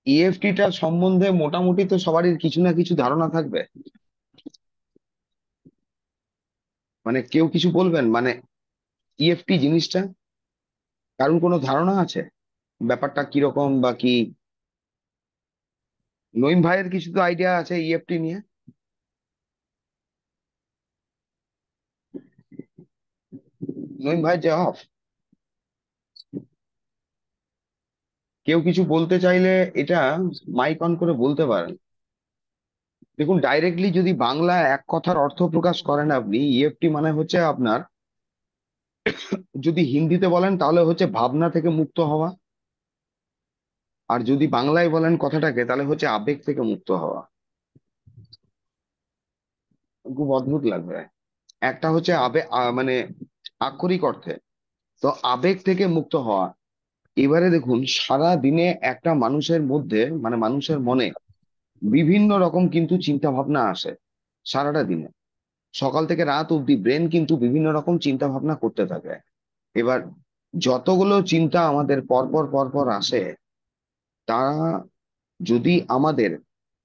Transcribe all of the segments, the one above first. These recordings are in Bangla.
ইএফটিটা সম্বন্ধে মোটামুটি তো সবারই কিছু না কিছু ধারণা থাকবে। মানে কেউ কিছু বলবেন, মানে ইএফটি জিনিসটা কারোর কোনো ধারণা আছে ব্যাপারটা কিরকম বা কি? নইম ভাইয়ের কিছু তো আইডিয়া আছে ইএফটি নিয়ে। নইম ভাই যে অফ, কেউ কিছু বলতে চাইলে এটা মাইক অন করে বলতে পারেন। দেখুন, ডাইরেক্টলি যদি বাংলা এক কথার অর্থ প্রকাশ করেন আপনি, ইএফটি মানে হচ্ছে আপনার, যদি হিন্দিতে বলেন তাহলে হচ্ছে ভাবনা থেকে মুক্ত হওয়া। আর যদি বাংলায় বলেন কথাটাকে তাহলে হচ্ছে আবেগ থেকে মুক্ত হওয়া। খুব অদ্ভুত লাগবে। একটা হচ্ছে আবেগ, মানে আক্ষরিক অর্থে তো আবেগ থেকে মুক্ত হওয়া। এবারে দেখুন, সারা দিনে একটা মানুষের মধ্যে, মানে মানুষের মনে বিভিন্ন রকম কিন্তু চিন্তা ভাবনা আসে। সারাটা দিনে সকাল থেকে রাত অব্দি ব্রেন কিন্তু বিভিন্ন রকম চিন্তা ভাবনা করতে থাকে। এবার যতগুলো চিন্তা আমাদের পরপর পরপর আসে, তা যদি আমাদের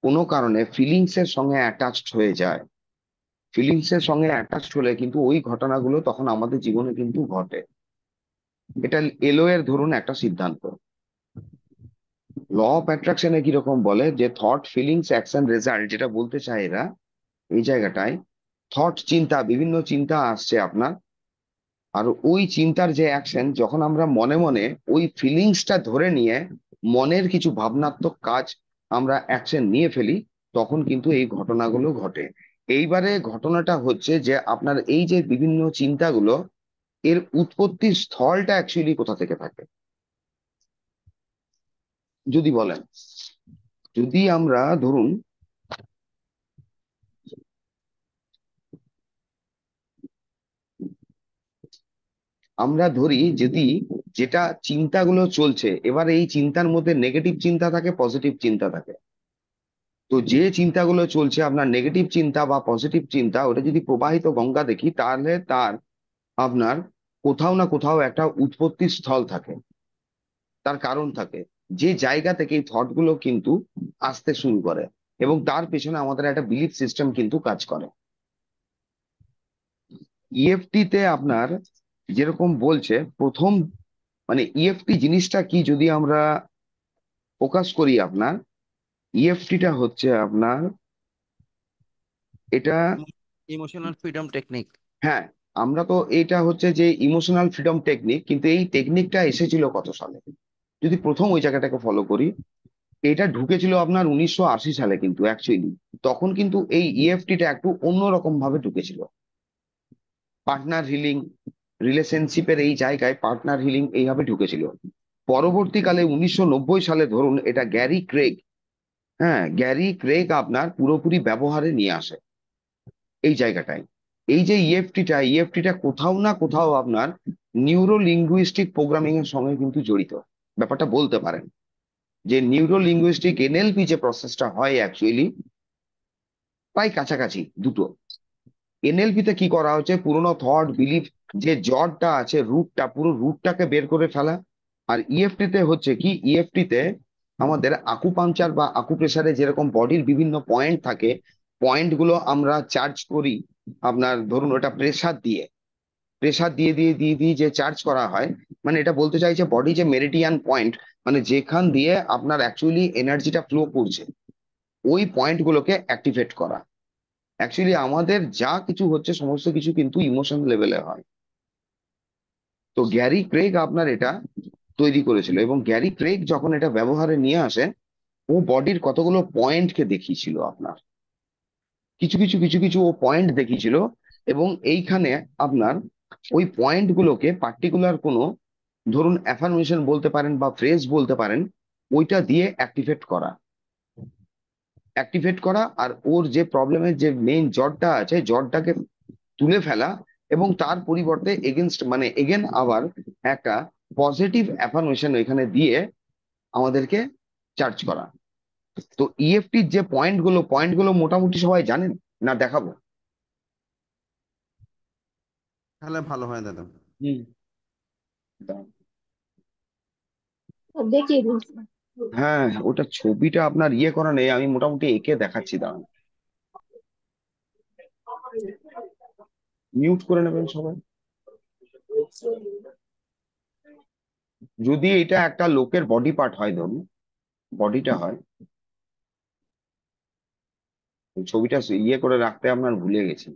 কোনো কারণে ফিলিংস এর সঙ্গে অ্যাটাচড হয়ে যায়, ফিলিংস এর সঙ্গে অ্যাটাচড হলে কিন্তু ওই ঘটনাগুলো তখন আমাদের জীবনে কিন্তু ঘটে। এটা এলো এর ধরুন একটা সিদ্ধান্ত। ল অফ অ্যাট্রাকশনে কিরকম বলে যে থট ফিলিংস অ্যাকশন রেজাল্ট, যেটা বলতে চায় এরা এই জায়গাটায়, থট চিন্তা, বিভিন্ন চিন্তা আসছে আপনার, আর ওই চিন্তার যে অ্যাকশন, যখন আমরা মনে মনে ওই ফিলিংসটা ধরে নিয়ে মনের কিছু ভাবনাত্মক কাজ আমরা অ্যাকশন নিয়ে ফেলি, তখন কিন্তু এই ঘটনাগুলো ঘটে। এইবারে ঘটনাটা হচ্ছে যে আপনার এই যে বিভিন্ন চিন্তাগুলো, এর উৎপত্তির স্থলটা অ্যাকচুয়ালি কোথা থেকে থাকে যদি বলেন। যদি আমরা ধরুন, আমরা ধরি যদি যেটা চিন্তাগুলো চলছে, এবার এই চিন্তার মধ্যে নেগেটিভ চিন্তা থাকে, পজিটিভ চিন্তা থাকে। তো যে চিন্তাগুলো চলছে আপনার নেগেটিভ চিন্তা বা পজিটিভ চিন্তা, ওটা যদি প্রবাহিত গঙ্গা দেখি তাহলে তার আপনার কোথাও না কোথাও একটা উৎপত্তি স্থল থাকে, তার কারণ থাকে, যে জায়গা থেকে এই থট গুলো কিন্তু আসতে শুরু করে। এবং তার পেছনে আমাদের একটা বিলিফ সিস্টেম কিন্তু কাজ করে। ইএফটি তে আপনার যেরকম বলছে প্রথম, মানে ইএফটি জিনিসটা কি যদি আমরা ফোকাস করি আপনার, ইএফটিটা হচ্ছে আপনার এটা, ইমোশনাল ফ্রিডম টেকনিক। হ্যাঁ, আমরা তো এটা হচ্ছে যে ইমোশনাল ফ্রিডম টেকনিক, কিন্তু এই টেকনিকটা এসেছিল কত সালে? যদি প্রথম ওই জায়গাটাকে ফলো করি, এটা ঢুকেছিল আপনার 1980 সালে কিন্তু অ্যাকচুয়ালি। তখন কিন্তু এই ইএফটিটা একটু অন্যরকম ভাবে ঢুকেছিল। পার্টনার হিলিং, রিলেশনশিপের এই জায়গায় পার্টনার হিলিং এইভাবে ঢুকেছিল। পরবর্তীকালে 1990 সালে ধরুন এটা গ্যারি ক্রেগ, হ্যাঁ গ্যারি ক্রেগ আপনার পুরোপুরি ব্যবহারে নিয়ে আসে এই জায়গাটায়। এই যে ইএফটিটা কোথাও না কোথাও আপনার নিউরো লিঙ্গুইস্টিক প্রোগ্রামিং এর সঙ্গে কিন্তু জড়িত। ব্যাপারটা বলতে পারেন যে নিউরো লিঙ্গুইস্টিক এনএলপি যে প্রসেসটা হয় অ্যাকচুয়ালি প্রায় কাছাকাছি দুটো। এনএলপি তে কি করা হচ্ছে, পুরোনো থট বিলিফ, যে জড়টা আছে, রুটটা, পুরো রুটটাকে বের করে ফেলা। আর ইএফটি তে হচ্ছে কি, ইএফটি তে আমাদের আকুপাঞ্চার বা আকুপ্রেশারে যেরকম বডির বিভিন্ন পয়েন্ট থাকে, পয়েন্ট গুলো আমরা চার্জ করি আপনার, ধরুন ওটা প্রেসার দিয়ে, প্রেসার দিয়ে দিয়ে দিয়ে দিয়ে যে চার্জ করা হয়। মানে এটা বলতে চাইছে বডি যে মেরিডিয়ান পয়েন্ট, মানে যেখান দিয়ে আপনার অ্যাকচুয়ালি এনার্জিটা ফ্লো করছে, ওই পয়েন্ট গুলোকে অ্যাক্টিভেট করা। অ্যাকচুয়ালি আমাদের যা কিছু হচ্ছে সমস্ত কিছু কিন্তু ইমোশন লেভেলে হয়। তো গ্যারি ক্রেগ আপনার এটা তৈরি করেছিল, এবং গ্যারি ক্রেগ যখন এটা ব্যবহারে নিয়ে আসে, ও বডির কতগুলো পয়েন্টকে দেখিয়েছিল আপনার, কিছু কিছু ও পয়েন্ট দেখিয়েছিল। এবং এইখানে আপনার ওই পয়েন্ট গুলোকে পার্টিকুলার কোনো, ধরুন অ্যাফার্মেশন বলতে পারেন বা ফ্রেজ বলতে পারেন, ওইটা দিয়ে অ্যাক্টিভেট করা, অ্যাক্টিভেট করা। আর ওর যে প্রবলেমের যে মেইন জড়টা আছে, জড়টাকে তুলে ফেলা, এবং তার পরিবর্তে এগেনস্ট, মানে এগেন আবার একটা পজিটিভ অ্যাফার্মেশন এখানে দিয়ে আমাদেরকে চার্জ করা। তো ইএফটির যে পয়েন্ট গুলো মোটামুটি সবাই জানেন, না দেখাবো? তাহলে ভালো হয় দাদা। হুম। দেখিয়ে দিন। হ্যাঁ, ওটা ছবিটা আপনার ইয়ে করা নেই, আমি মোটামুটি এঁকে দেখাচ্ছি, দাঁড়ান। মিউট করে নেবেন সবাই। যদি এটা একটা লোকের বডি পার্ট হয়, ধরুন বডিটা হয়, ছবিটা ইয়ে করে রাখতে আপনার ভুলে গেছি।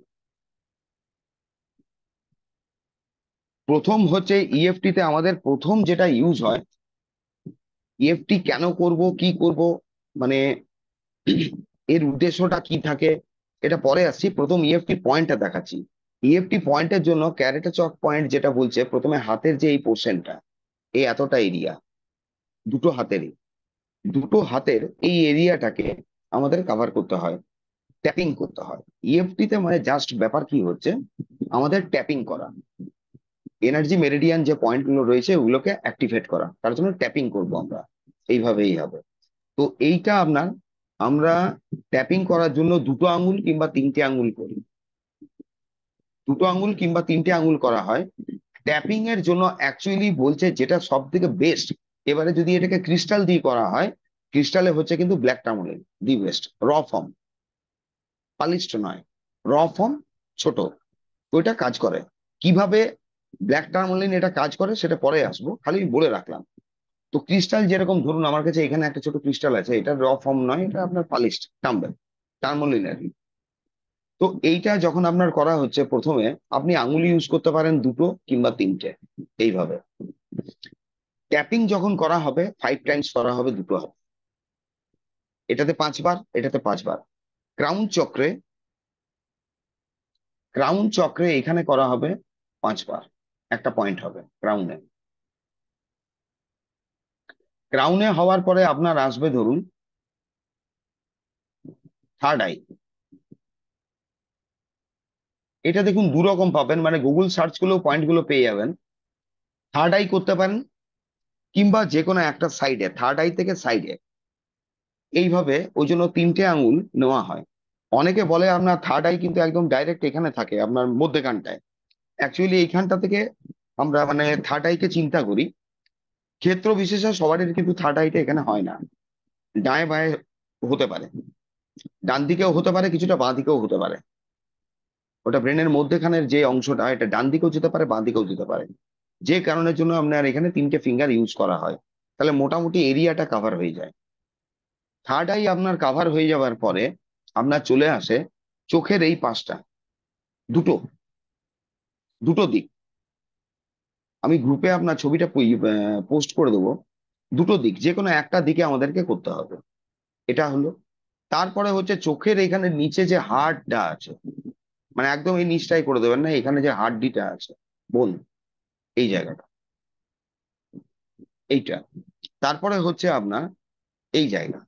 প্রথম হচ্ছে ইএফটি তে আমাদের প্রথম যেটা ইউজ হয়, ইএফটি কেন করব কি করব, মানে এর উদ্দেশ্যটা কি থাকে, এটা পরে আসছি। প্রথম ইএফটি পয়েন্টটা দেখাচ্ছি। ইএফটি পয়েন্টের জন্য ক্যারেটা চক পয়েন্ট যেটা বলছে, প্রথমে হাতের যে এই পোর্শনটা, এই এতটা এরিয়া, দুটো হাতেরই, দুটো হাতের এই এরিয়াটাকে আমাদের কভার করতে হয়, ট্যাপিং করতে হয়। ইএফটি তে মানে জাস্ট ব্যাপার কি হচ্ছে, আমাদের ট্যাপিং করা, এনার্জি মেরিডিয়ান যে পয়েন্ট গুলো রয়েছে ওগুলোকে অ্যাক্টিভেট করা, তার জন্য ট্যাপিং করব আমরা, এইভাবেই হবে। তো এইটা আপনার, আমরা ট্যাপিং করার জন্য দুটো আঙ্গুল কিংবা তিনটে আঙ্গুল করি, দুটো আঙ্গুল কিংবা তিনটে আঙ্গুল করা হয়। ট্যাপিং এর জন্য অ্যাকচুয়ালি বলছে যেটা সব থেকে বেস্ট, এবারে যদি এটাকে ক্রিস্টাল দিয়ে করা হয়, ক্রিস্টালে হচ্ছে কিন্তু ব্ল্যাক টার্মোলিন দি বেস্ট, র ফর্ম, পালিশড নয়, র ফর্ম, ছোট, ওইটা কাজ করে। কিভাবে ব্ল্যাক টার্মোলিন এটা কাজ করে সেটা পরে আসবো, খালি বলে রাখলাম। তো ক্রিস্টাল যেরকম ধরুন আমার কাছে এখানে একটা ছোট ক্রিস্টাল আছে, এটা র ফর্ম নয়, এটা আপনার পালিশড টাম্বেল, টার্মোলিন আর কি। তো এইটা যখন আপনার করা হচ্ছে, প্রথমে আপনি আঙুল ইউজ করতে পারেন দুটো কিংবা তিনটে, এইভাবে। ট্যাপিং যখন করা হবে 5 টাইমস করা হবে দুটো হাত, এটাতে 5 বার, এটাতে 5 বার। ক্রাউন চক্রে, ক্রাউন চক্রে এখানে করা হবে 5 বার, একটা পয়েন্ট হবে ক্রাউনে। ক্রাউনে হওয়ার পরে আপনার আসবে ধরুন থার্ড আই। এটা দেখুন দু রকম পাবেন, মানে গুগল সার্চ করলেও পয়েন্ট গুলো পেয়ে যাবেন। থার্ড আই করতে পারেন, কিংবা যে কোনো একটা সাইডে, থার্ড আই থেকে সাইডে, এইভাবে। ওই জন্য তিনটে আঙুল নেওয়া হয়। অনেকে বলে আপনার থার্ড আই কিন্তু একদম ডাইরেক্ট এখানে থাকে আপনার মধ্যেখানটায়, অ্যাকচুয়ালি এইখানটা থেকে আমরা মানে থার্ড আইকে চিন্তা করি। ক্ষেত্র বিশেষে সবারই কিন্তু থার্ড আইটা এখানে হয় না, ডায়ে বায়ে হতে পারে, ডান দিকেও হতে পারে, কিছুটা বাঁ দিকেও হতে পারে। ওটা ব্রেনের মধ্যেখানের যে অংশটা, এটা ডান দিকেও যেতে পারে, বাঁ দিকেও যেতে পারে। যে কারণের জন্য আপনার এখানে তিনটে ফিঙ্গার ইউজ করা হয়, তাহলে মোটামুটি এরিয়াটা কাভার হয়ে যায়। থার্ড আই আপনার কাভার হয়ে যাওয়ার পরে আপনার চলে আসে চোখের এই পাশটা, দুটো, দুটো দিক। আমি গ্রুপে আপনার ছবিটা পোস্ট করে দেবো। দুটো দিক, যে কোনো একটা দিকে আমাদেরকে করতে হবে, এটা হলো। তারপরে হচ্ছে চোখের এখানে নিচে যে হাড়টা আছে, মানে একদম এই নিচটাই করে দেবেন না, এখানে যে হাড্ডিটা আছে, বোন, এই জায়গাটা, এইটা। তারপরে হচ্ছে আপনার এই জায়গা,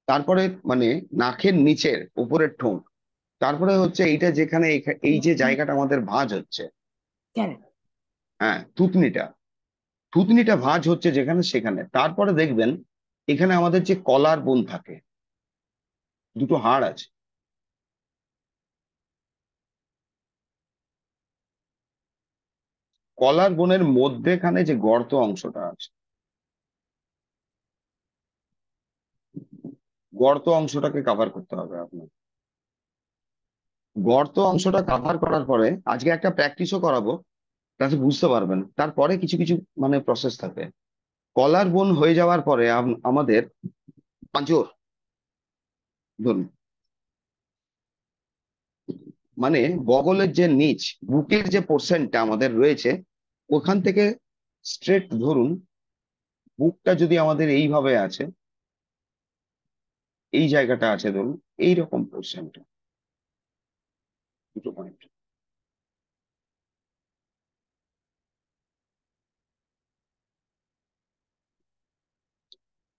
তারপরে মানে নাকের নিচের উপরের ঠোঁট, তারপরে হচ্ছে এইটা যেখানে এই যে জায়গাটা আমাদের ভাঁজ হচ্ছে, হ্যাঁ থুতনিটা, থুতনিটা ভাঁজ হচ্ছে যেখানে সেখানে। তারপরে দেখবেন এখানে আমাদের যে কলার বোন থাকে, দুটো হাড় আছে, কলার বোনের মধ্যেখানে যে গর্ত অংশটা আছে, গর্ত অংশটাকে কাভার করতে হবে আপনার। গর্ত অংশটা কাভার করার পরে আজকে একটা প্র্যাকটিসও করাবো, তাতে বুঝতে পারবেন। তারপরে কিছু কিছু মানে প্রসেস থাকে। কলার বোন হয়ে যাওয়ার পরে আমাদের পাঁজর, ধরুন মানে বগলের যে নিচ, বুকের যে পোর্শনটা আমাদের রয়েছে, ওখান থেকে স্ট্রেট ধরুন, বুকটা যদি আমাদের এইভাবে আছে, এই জায়গাটা আছে ধরুন, এইরকম পোর্শনটা, দুটো পয়েন্ট,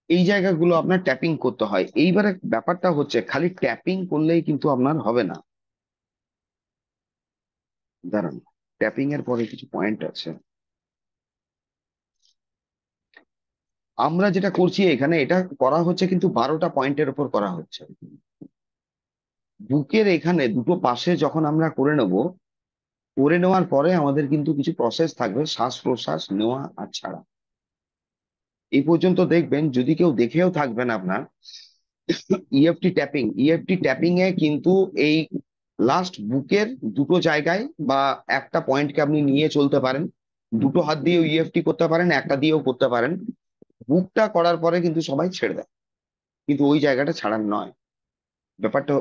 এই জায়গাগুলো আপনার ট্যাপিং করতে হয়। এইবারে ব্যাপারটা হচ্ছে খালি ট্যাপিং করলেই কিন্তু আপনার হবে না, দাঁড়ান, ট্যাপিং এর পরে কিছু পয়েন্ট আছে। আমরা যেটা করছি এখানে, এটা করা হচ্ছে কিন্তু 12টা পয়েন্টের উপর করা হচ্ছে। বুকের এখানে দুটো পাশে যখন আমরা করে নেব, করে নেওয়ার পরে আমাদের কিন্তু কিছু প্রসেস থাকবে, শ্বাস প্রশ্বাস নেওয়া আর ছাড়া। এই পর্যন্ত দেখবেন, যদি কেউ দেখেও থাকবেন আপনার, ইএফটি ট্যাপিং এ কিন্তু এই লাস্ট বুকের দুটো জায়গায় বা একটা পয়েন্টকে আপনি নিয়ে চলতে পারেন। দুটো হাত দিয়েও ইএফটি করতে পারেন, একটা দিয়েও করতে পারেন। বুকটা করার পরে কিন্তু সবাই ছেড়ে দেয়, কিন্তু ওই জায়গাটা ছাড়ার নয়। ব্যাপারটা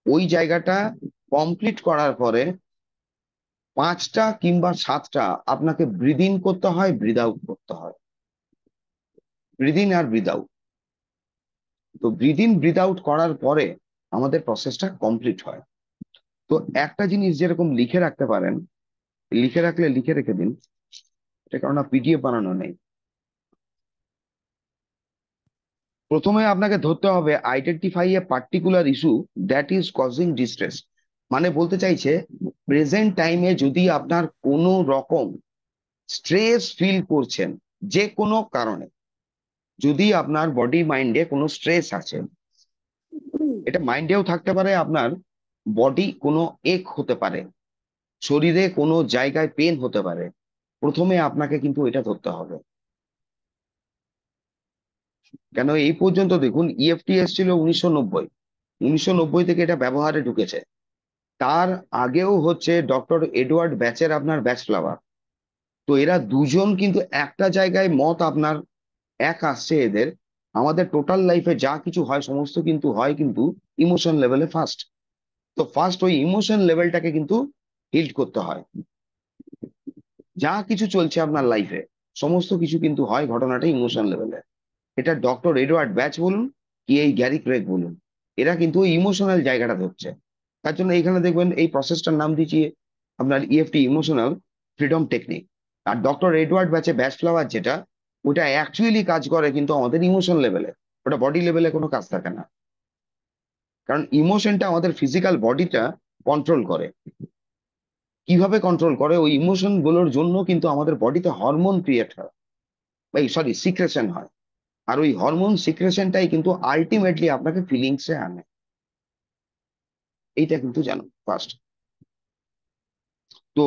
ওই জায়গাটা কমপ্লিট করার পরে 5টা কিংবা 7টা আপনাকে ব্রিদ ইন করতে হয়, ব্রিদ আউট করতে হয়। ব্রিদ ইন আর ব্রিদ আউট। তো ব্রিদ ইন ব্রিদ আউট করার পরে আমাদের প্রসেসটা কমপ্লিট হয়। তো একটা জিনিস যেরকম লিখে রাখতে পারেন, লিখে রাখলে লিখে রেখে দিন, এটা কারণ পিডিএফ বানানো নেই। প্রথমে আপনাকে ধরতে হবে identify a particular issue that is causing distress. মানে বলতে চাইছে, প্রেজেন্ট টাইমে যদি আপনার কোনো রকম স্ট্রেস ফিল করছেন, যে কোনো কারণে, যদি আপনার বডি মাইন্ডে কোনো স্ট্রেস আছে, এটা মাইন্ডেও থাকতে পারে, আপনার বডি কোনো এক হতে পারে, শরীরে কোনো জায়গায় পেন হতে পারে, প্রথমে আপনাকে কিন্তু এটা ধরতে হবে। কেন এই পর্যন্ত দেখুন, ইএফটি এসেছিল 1990। 1990 থেকে এটা ব্যবহারে ঢুকেছে। তার আগেও হচ্ছে ডক্টর এডওয়ার্ড ব্যাচের আপনার ব্যাচ ফ্লাওয়ার। তো এরা দুজন কিন্তু একটা জায়গায় মত আপনার এক আসছে এদের। আমাদের টোটাল লাইফে যা কিছু হয় সমস্ত কিন্তু হয় কিন্তু ইমোশন লেভেলে ফার্স্ট। তো ফার্স্ট ওই ইমোশন লেভেলটাকে কিন্তু হিল্ড করতে হয়। যা কিছু চলছে আপনার লাইফে সমস্ত কিছু কিন্তু হয় ঘটনাটা ইমোশন লেভেলে। এটা ডক্টর এডওয়ার্ড ব্যাচ বলুন কি এই গ্যারি ক্রেগ বলুন, এরা কিন্তু ওই ইমোশনাল জায়গাটা ধরছে। তার জন্য এখানে দেখবেন এই প্রসেসটার নাম দিচ্ছি আপনার ইএফটি, ইমোশনাল ফ্রিডম টেকনিক। আর ডক্টর এডওয়ার্ড ব্যাচে ব্যাচ ফ্লাওয়ার যেটা, ওটা অ্যাকচুয়ালি কাজ করে কিন্তু আমাদের ইমোশন লেভেলে, ওটা বডি লেভেলে কোনো কাজ থাকে না। কারণ ইমোশনটা আমাদের ফিজিক্যাল বডিটা কন্ট্রোল করে। কিভাবে কন্ট্রোল করে, ওই ইমোশন গুলোর জন্য কিন্তু আমাদের বডিতে হরমোন ক্রিয়েট হয়, এই সরি সিক্রেশন হয়। আর ওই হরমোন সিক্রেশনটাই কিন্তু আলটিমেটলি আপনাকে ফিলিংসে আনে। এইটা কিন্তু জানো ফার্স্ট। তো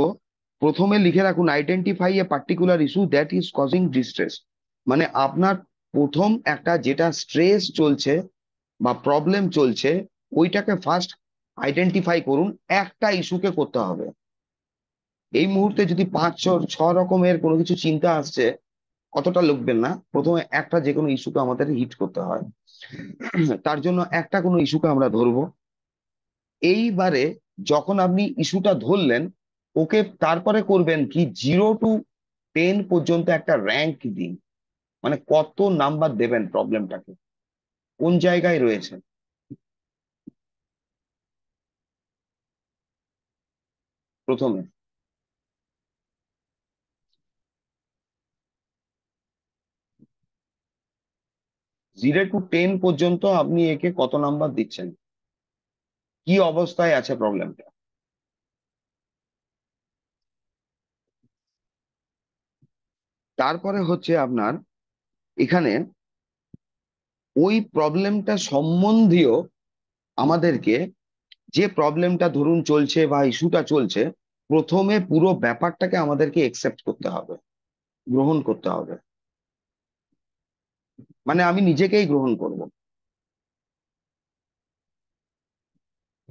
প্রথমে লিখে রাখুন identify a particular issue that is causing distress. মানে আপনার প্রথম একটা যেটা স্ট্রেস চলছে বা প্রবলেম চলছে, ওইটাকে ফার্স্ট আইডেন্টিফাই করুন। একটা ইস্যুকে করতে হবে। এই মুহূর্তে যদি 5 6 রকমের কোনো কিছু চিন্তা আসছে, অতটা লিখবেন না, প্রথমে একটা যে কোনো ইস্যুকে আমাদের হিট করতে হয়। তার জন্য একটা কোনো ইস্যুকে আমরা ধরবো। এইবারে যখন আপনি ইস্যুটা ধরলেন, ওকে তারপরে করবেন কি, 0 to 10 পর্যন্ত একটা র্যাঙ্ক দিন। মানে কত নাম্বার দেবেন প্রবলেমটাকে, কোন জায়গায় রয়েছে। প্রথমে জিরো টু টেন পর্যন্ত আপনি একে কত নাম্বার দিচ্ছেন, কি অবস্থায় আছে প্রবলেমটা। তারপরে হচ্ছে আপনার এখানে ওই প্রবলেমটা সম্বন্ধীয় আমাদেরকে, যে প্রবলেমটা ধরুন চলছে বা ইস্যুটা চলছে, প্রথমে পুরো ব্যাপারটাকে আমাদেরকে একসেপ্ট করতে হবে, গ্রহণ করতে হবে। মানে আমি নিজেকেই গ্রহণ করব,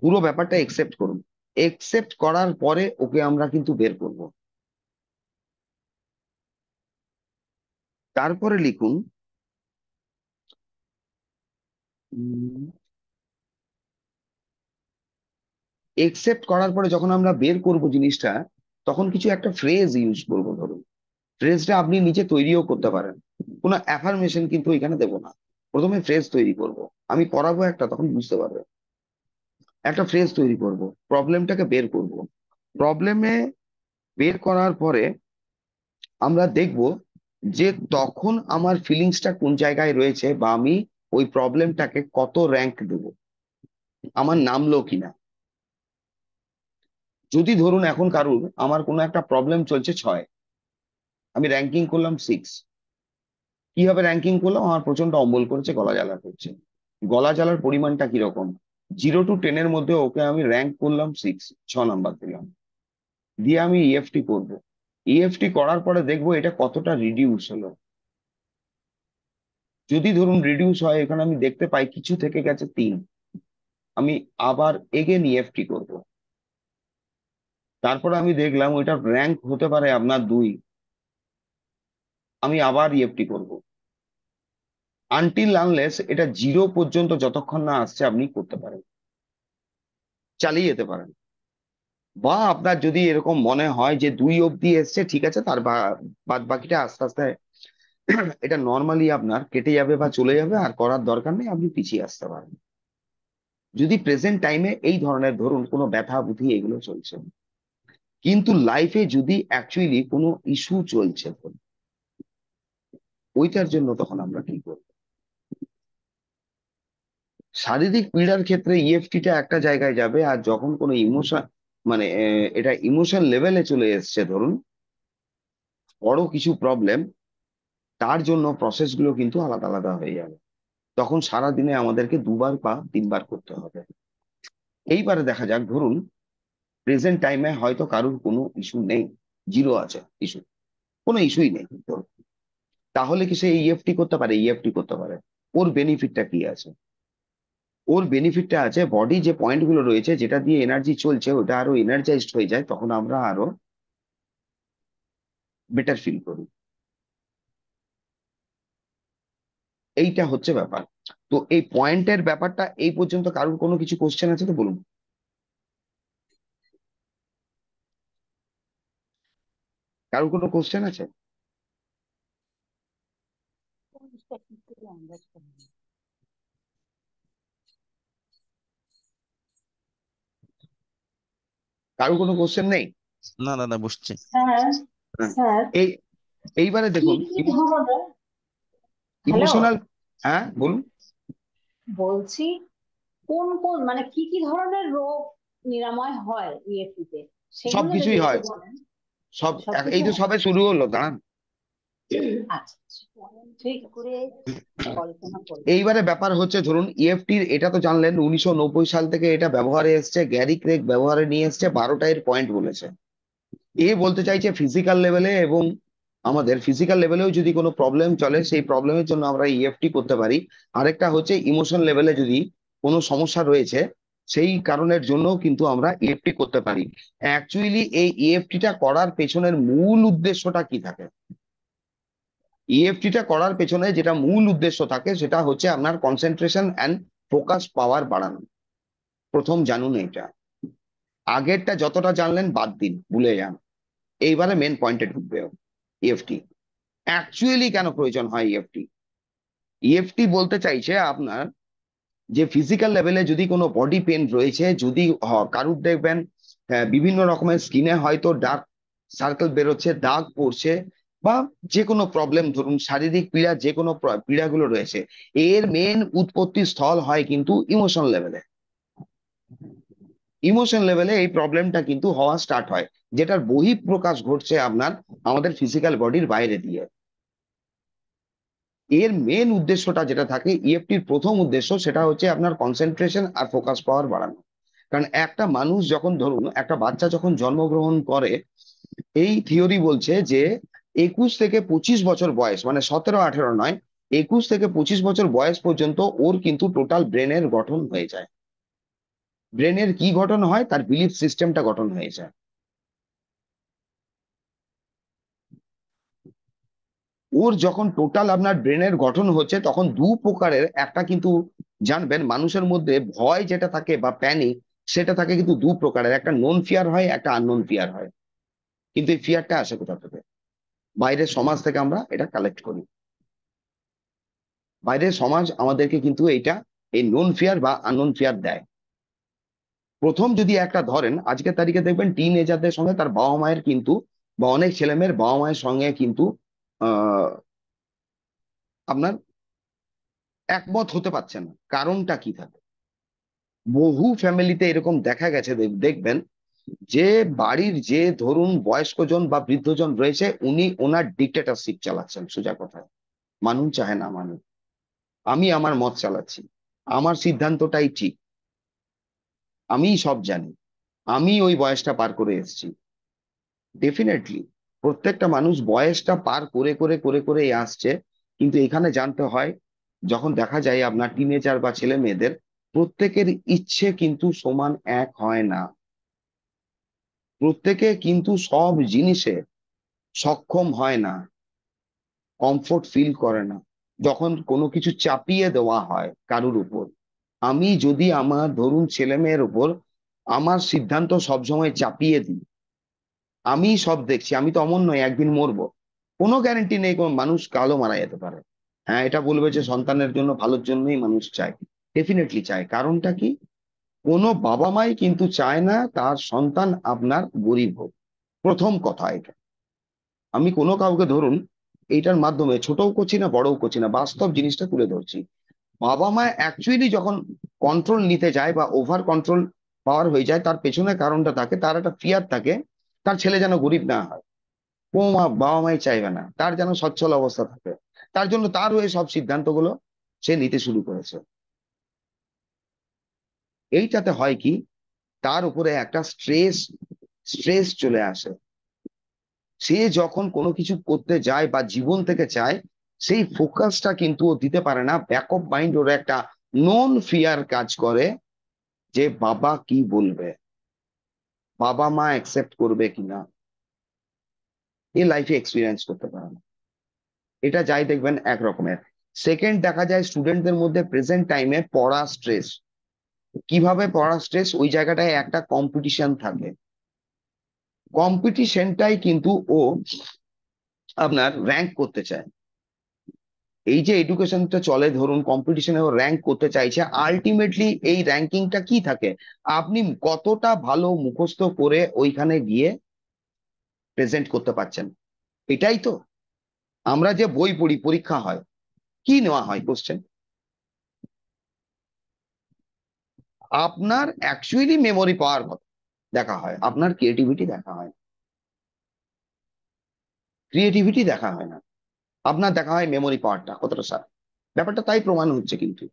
পুরো ব্যাপারটা একসেপ্ট করুন। একসেপ্ট করার পরে ওকে আমরা কিন্তু বের করব। তারপরে লিখুন একসেপ্ট করার পরে যখন আমরা বের করব জিনিসটা, তখন কিছু একটা ফ্রেজ ইউজ করব। ধরুন ফ্রেজটা আপনি নিজে তৈরিও করতে পারেন, কোনো অ্যাফার্মেশন কিন্তু এখানে দেবো না। প্রথমে ফ্রেজ তৈরি করব, আমি পড়াবো একটা, তখন বুঝতে পারবে। একটা ফ্রেজ তৈরি করব, প্রবলেমটাকে বের করব। প্রবলেমে বের করার পরে আমরা দেখব যে তখন আমার ফিলিংসটা কোন জায়গায় রয়েছে, বা আমি ওই প্রবলেমটাকে কত র্যাঙ্ক দেব, আমার নামলো কিনা। যদি ধরুন এখন কারুর আমার কোনো একটা প্রবলেম চলছে 6, আমি র্যাঙ্কিং করলাম 6। কিভাবে র্যাঙ্কিং করলাম, আমার প্রচন্ড অম্বল করেছে, গলা জ্বালা করছে। গলা জ্বালার পরিমাণটা কিরকম, 0 to 10 মধ্যে ওকে আমি র্যাঙ্ক করলাম 6, 6 নাম্বার দিলাম। দিয়ে আমি ইএফটি করব। ইএফটি করার পরে দেখবো এটা কতটা রিডিউস হলো। যদি ধরুন রিডিউস হয়, এখানে আমি দেখতে পাই কিছু থেকে গেছে 3, আমি আবার এগেন ইএফটি করব। তারপর আমি দেখলাম ওইটার র্যাঙ্ক হতে পারে আপনার 2, আমি আবার ইএফটি করব। আনটিল আনলেস এটা 0 পর্যন্ত যতক্ষণ না আসছে আপনি করতে পারেন, চালিয়ে যেতে পারেন। বা আপনার যদি এরকম মনে হয় যে 2 অব্দি এসছে, ঠিক আছে, তার বাদ বাকিটা আস্তে আস্তে এটা নর্মালি আপনার কেটে যাবে বা চলে যাবে, আর করার দরকার নেই, আপনি পিছিয়ে আসতে পারেন। যদি প্রেজেন্ট টাইমে এই ধরনের ধরুন কোনো ব্যথা বুদ্ধি এগুলো চলছে, কিন্তু লাইফে যদি অ্যাকচুয়ালি কোনো ইস্যু চলছে, ওইটার জন্য তখন আমরা কি করব? শারীরিক পীড়ার ক্ষেত্রে ইএফটিটা একটা জায়গায় যাবে, আর যখন কোনো ইমোশন, মানে এটা ইমোশন লেভেলে চলে এসছে ধরুন, বড় কিছু প্রবলেম, তার জন্য প্রসেস গুলো কিন্তু আলাদা আলাদা হয়ে যাবে। তখন সারা দিনে আমাদেরকে 2বার বা 3বার করতে হবে। এইবারে দেখা যাক, ধরুন প্রেজেন্ট টাইমে হয়তো কারুর কোনো ইস্যু নেই, 0 আছে ইস্যু, কোনো ইস্যুই নেই, ধরুন। তাহলে কি সে ইএফটি করতে পারে? ইএফটি করতে পারে। ওর বেনিফিটটা কি আছে? ওর বেনিফিটটা আছে, বডি যে পয়েন্ট গুলো রয়েছে যেটা দিয়ে এনার্জি চলছে, ওটা আরো এনার্জাইজড হয়ে যায়, তখন আমরা আরো বেটার ফিল করি। এইটা হচ্ছে ব্যাপার। তো এই পয়েন্টের ব্যাপারটা এই পর্যন্ত কারুর কোনো কিছু কোশ্চেন আছে তো বলুন। কারুর কোনো কোশ্চেন আছে? কারুর কোনো কোশ্চেন নেই? না দাদা, বুঝছি। স্যার, হ্যাঁ। স্যার, এই এইবারে কি দেখুন কি ধরনের? Hello, emotional. হ্যাঁ বলুন। বলছি কোন কোন মানে কি কি ধরনের রোগ নিরাময় হয় ইএফটি তে, সেগুলো যদি সবকিছুই একটু হয়, বলেন। সব। এই সবকিছু তো হয়? সবে শুরু হলো, দাঁড়ান। আচ্ছা আচ্ছা, ঠিক করে কল্পনা করি। এইবারে ব্যাপার হচ্ছে, ধরুন ইএফটির এটা তো জানলেন 1990 সাল থেকে এটা ব্যবহারে এসছে, গ্যারি ক্রেগ ব্যবহারে নিয়ে এসছে, 12টা এর পয়েন্ট বলেছে। এ বলতে চাইছে ফিজিক্যাল লেভেলে, এবং আমাদের ফিজিক্যাল লেভেলেও যদি কোনো প্রবলেম চলে, সেই প্রবলেমের জন্য আমরা ইএফটি করতে পারি। আরেকটা হচ্ছে ইমোশন লেভেলে যদি কোনো সমস্যা রয়েছে, সেই কারণের জন্য কিন্তু আমরা ইএফটি করতে পারি। অ্যাকচুয়ালি এই ইএফটিটা করার পেছনের মূল উদ্দেশ্যটা কি থাকে? ইএফটিটা করার পেছনে যেটা মূল উদ্দেশ্য থাকে, সেটা হচ্ছে আপনার কনসেন্ট্রেশন অ্যান্ড ফোকাস পাওয়ার বাড়ানো। প্রথম জানুন এটা। আগেরটা যতটা জানলেন বাদ দিন, ভুলে যান। এইবারে মেন পয়েন্টে ঢুকবে ইএফটি। অ্যাকচুয়ালি কেন প্রয়োজন হয় ইএফটি? ইএফটি বলতে চাইছে আপনার যে ফিজিক্যাল লেভেলে যদি কোনো বডি পেন রয়েছে, যদি কারুর দেখবেন বিভিন্ন রকমের স্কিনে হয়তো ডার্ক সার্কেল বেরোচ্ছে, দাগ পড়ছে, বা যে কোনো প্রবলেম, ধরুন শারীরিক পীড়া, যে কোনো পীড়াগুলো রয়েছে, এর মেন উৎপত্তি স্থল হয় কিন্তু ইমোশন লেভেলে। ইমোশন লেভেলে এই প্রবলেমটা কিন্তু হওয়া স্টার্ট হয়, যেটার বহিঃপ্রকাশ ঘটছে আপনার আমাদের ফিজিক্যাল বডির বাইরে দিয়ে। এর মেন উদ্দেশ্যটা যেটা থাকে ইএফটির প্রথম উদ্দেশ্য, সেটা হচ্ছে আপনার কনসেন্ট্রেশন আর ফোকাস পাওয়ার বাড়ানো। কারণ একটা মানুষ যখন, ধরুন একটা বাচ্চা যখন জন্মগ্রহণ করে, এই থিওরি বলছে যে 21 থেকে 25 বছর বয়স, মানে 17-18 নয়, 21 থেকে 25 বছর বয়স পর্যন্ত ওর কিন্তু টোটাল ব্রেনের গঠন হয়ে যায়। ব্রেনের কি গঠন হয়? তার বিলিফ সিস্টেমটা গঠন হয়ে যায়। ওর যখন টোটাল আপনার ব্রেনের গঠন হচ্ছে, তখন 2 প্রকারের একটা কিন্তু জানবেন, মানুষের মধ্যে ভয় যেটা থাকে বা প্যানিক, সেটা থাকে কিন্তু 2 প্রকারের, একটা নোন ফিয়ার হয়, একটা আননোন ফিয়ার হয়। কিন্তু এই ফিয়ারটা আসে কোথা থেকে? বাইরের সমাজ থেকে আমরা এটা কালেক্ট করি। বাইরের সমাজ আমাদেরকে কিন্তু এইটা, এই নোন ফিয়ার বা আননোন ফিয়ার দেয়। প্রথম যদি একটা ধরেন, আজকের তারিখে দেখবেন টিন এজারদের সঙ্গে তার বাবা মায়ের কিন্তু, বা অনেক ছেলেমেয়ের বাবা মায়ের সঙ্গে কিন্তু আহ আপনার একমত হতে পারছে না। কারণটা কি থাকে? বহু ফ্যামিলিতে এরকম দেখা গেছে, দেখবেন যে বাড়ির যে ধরুন বয়স্কজন বা বৃদ্ধজন রয়েছে, উনি ওনার ডিক্টেটরশিপ চালাচ্ছেন, সোজা কথা। মানুন চাহে না মানুন, আমি আমার মত চালাচ্ছি, আমার সিদ্ধান্তটাই ঠিক, আমিই সব জানি, আমি ওই বয়সটা পার করে এসেছি। ডেফিনেটলি প্রত্যেকটা মানুষ বয়সটা পার করে করে করে করে আসছে, কিন্তু এখানে জানতে হয় যখন দেখা যায় আপনার টিনেজার বা ছেলে মেয়েদের, প্রত্যেকের ইচ্ছে কিন্তু সমান এক হয় না। প্রত্যেকে কিন্তু সব জিনিসে সক্ষম হয় না, কমফোর্ট ফিল করে না। যখন কোনো কিছু চাপিয়ে দেওয়া হয় কারুর উপর, আমি যদি আমার ধরুন ছেলে মেয়ের উপর আমার সিদ্ধান্ত সবসময় চাপিয়ে দিই, আমি সব দেখছি, আমি তো অমন নয় একদিন মরবো, কোনো গ্যারান্টি নেই, কোন মানুষ কালও মারা যেতে পারে। হ্যাঁ, এটা বলবে যে সন্তানের জন্য ভালোর জন্যই মানুষ চায়, ডেফিনেটলি চায়। কারণটা কি? কোনো বাবা মাই কিন্তু চায় না তার সন্তান আপনার গরিব হোক। প্রথম কথা এটা। আমি কোনো কাউকে ধরুন এইটার মাধ্যমে ছোটও করছি না, বড়ও করছি না, বাস্তব জিনিসটা তুলে ধরছি। বাবা মা অ্যাকচুয়ালি যখন কন্ট্রোল নিতে যায় বা ওভার কন্ট্রোল পাওয়ার হয়ে যায়, তার পেছনে কারণটা থাকে, তার একটা ফিয়ার থাকে, তার ছেলে যেন গরিব না হয়। ও মা, বাবা মাই চাইবে না তার যেন সচ্ছল অবস্থা থাকে। তার জন্য তার হয়ে সব সিদ্ধান্তগুলো সে নিতে শুরু করেছে। এইটাতে হয় কি, তার উপরে একটা স্ট্রেস স্ট্রেস চলে আসে। সে যখন কোনো কিছু করতে যায় বা জীবন থেকে চায়, সেই ফোকাসটা কিন্তু ও দিতে পারে না। ব্যাক অফ মাইন্ড ওর একটা নন ফিয়ার কাজ করে, যে বাবা কি বলবে, বাবা মা অ্যাকসেপ্ট করবে কিনা, এ লাইফে এক্সপিরিয়েন্স করতে পারে না। এটা যাই দেখবেন এক রকমের। সেকেন্ড, দেখা যায় স্টুডেন্টদের মধ্যে প্রেজেন্ট টাইমে পড়া স্ট্রেস। কিভাবে পড়া স্ট্রেস? ওই জায়গাটায় একটা কম্পিটিশন থাকে, কম্পিটিশনটাই কিন্তু ও আপনার র্যাঙ্ক করতে চায়। এই যে এডুকেশনটা চলে, ধরুন কম্পিটিশনে ও র্যাঙ্ক করতে চাইছে, আলটিমেটলি এই র্যাঙ্কিংটা কি থাকে? আপনি কতটা ভালো মুখস্থ করে ওইখানে গিয়ে প্রেজেন্ট করতে পারছেন, এটাই তো। আমরা যে বই পড়ি, পরীক্ষা হয়, কি নেওয়া হয় কোশ্চেন? আপনার অ্যাকচুয়ালি মেমোরি পাওয়ার কথা দেখা হয়, আপনার ক্রিয়েটিভিটি দেখা হয়। ক্রিয়েটিভিটি দেখা হয় না, আপনার দেখা হয় মেমোরি পাওয়ারটা কতটা স্যার। ব্যাপারটা তাই প্রমাণ হচ্ছে কিন্তু।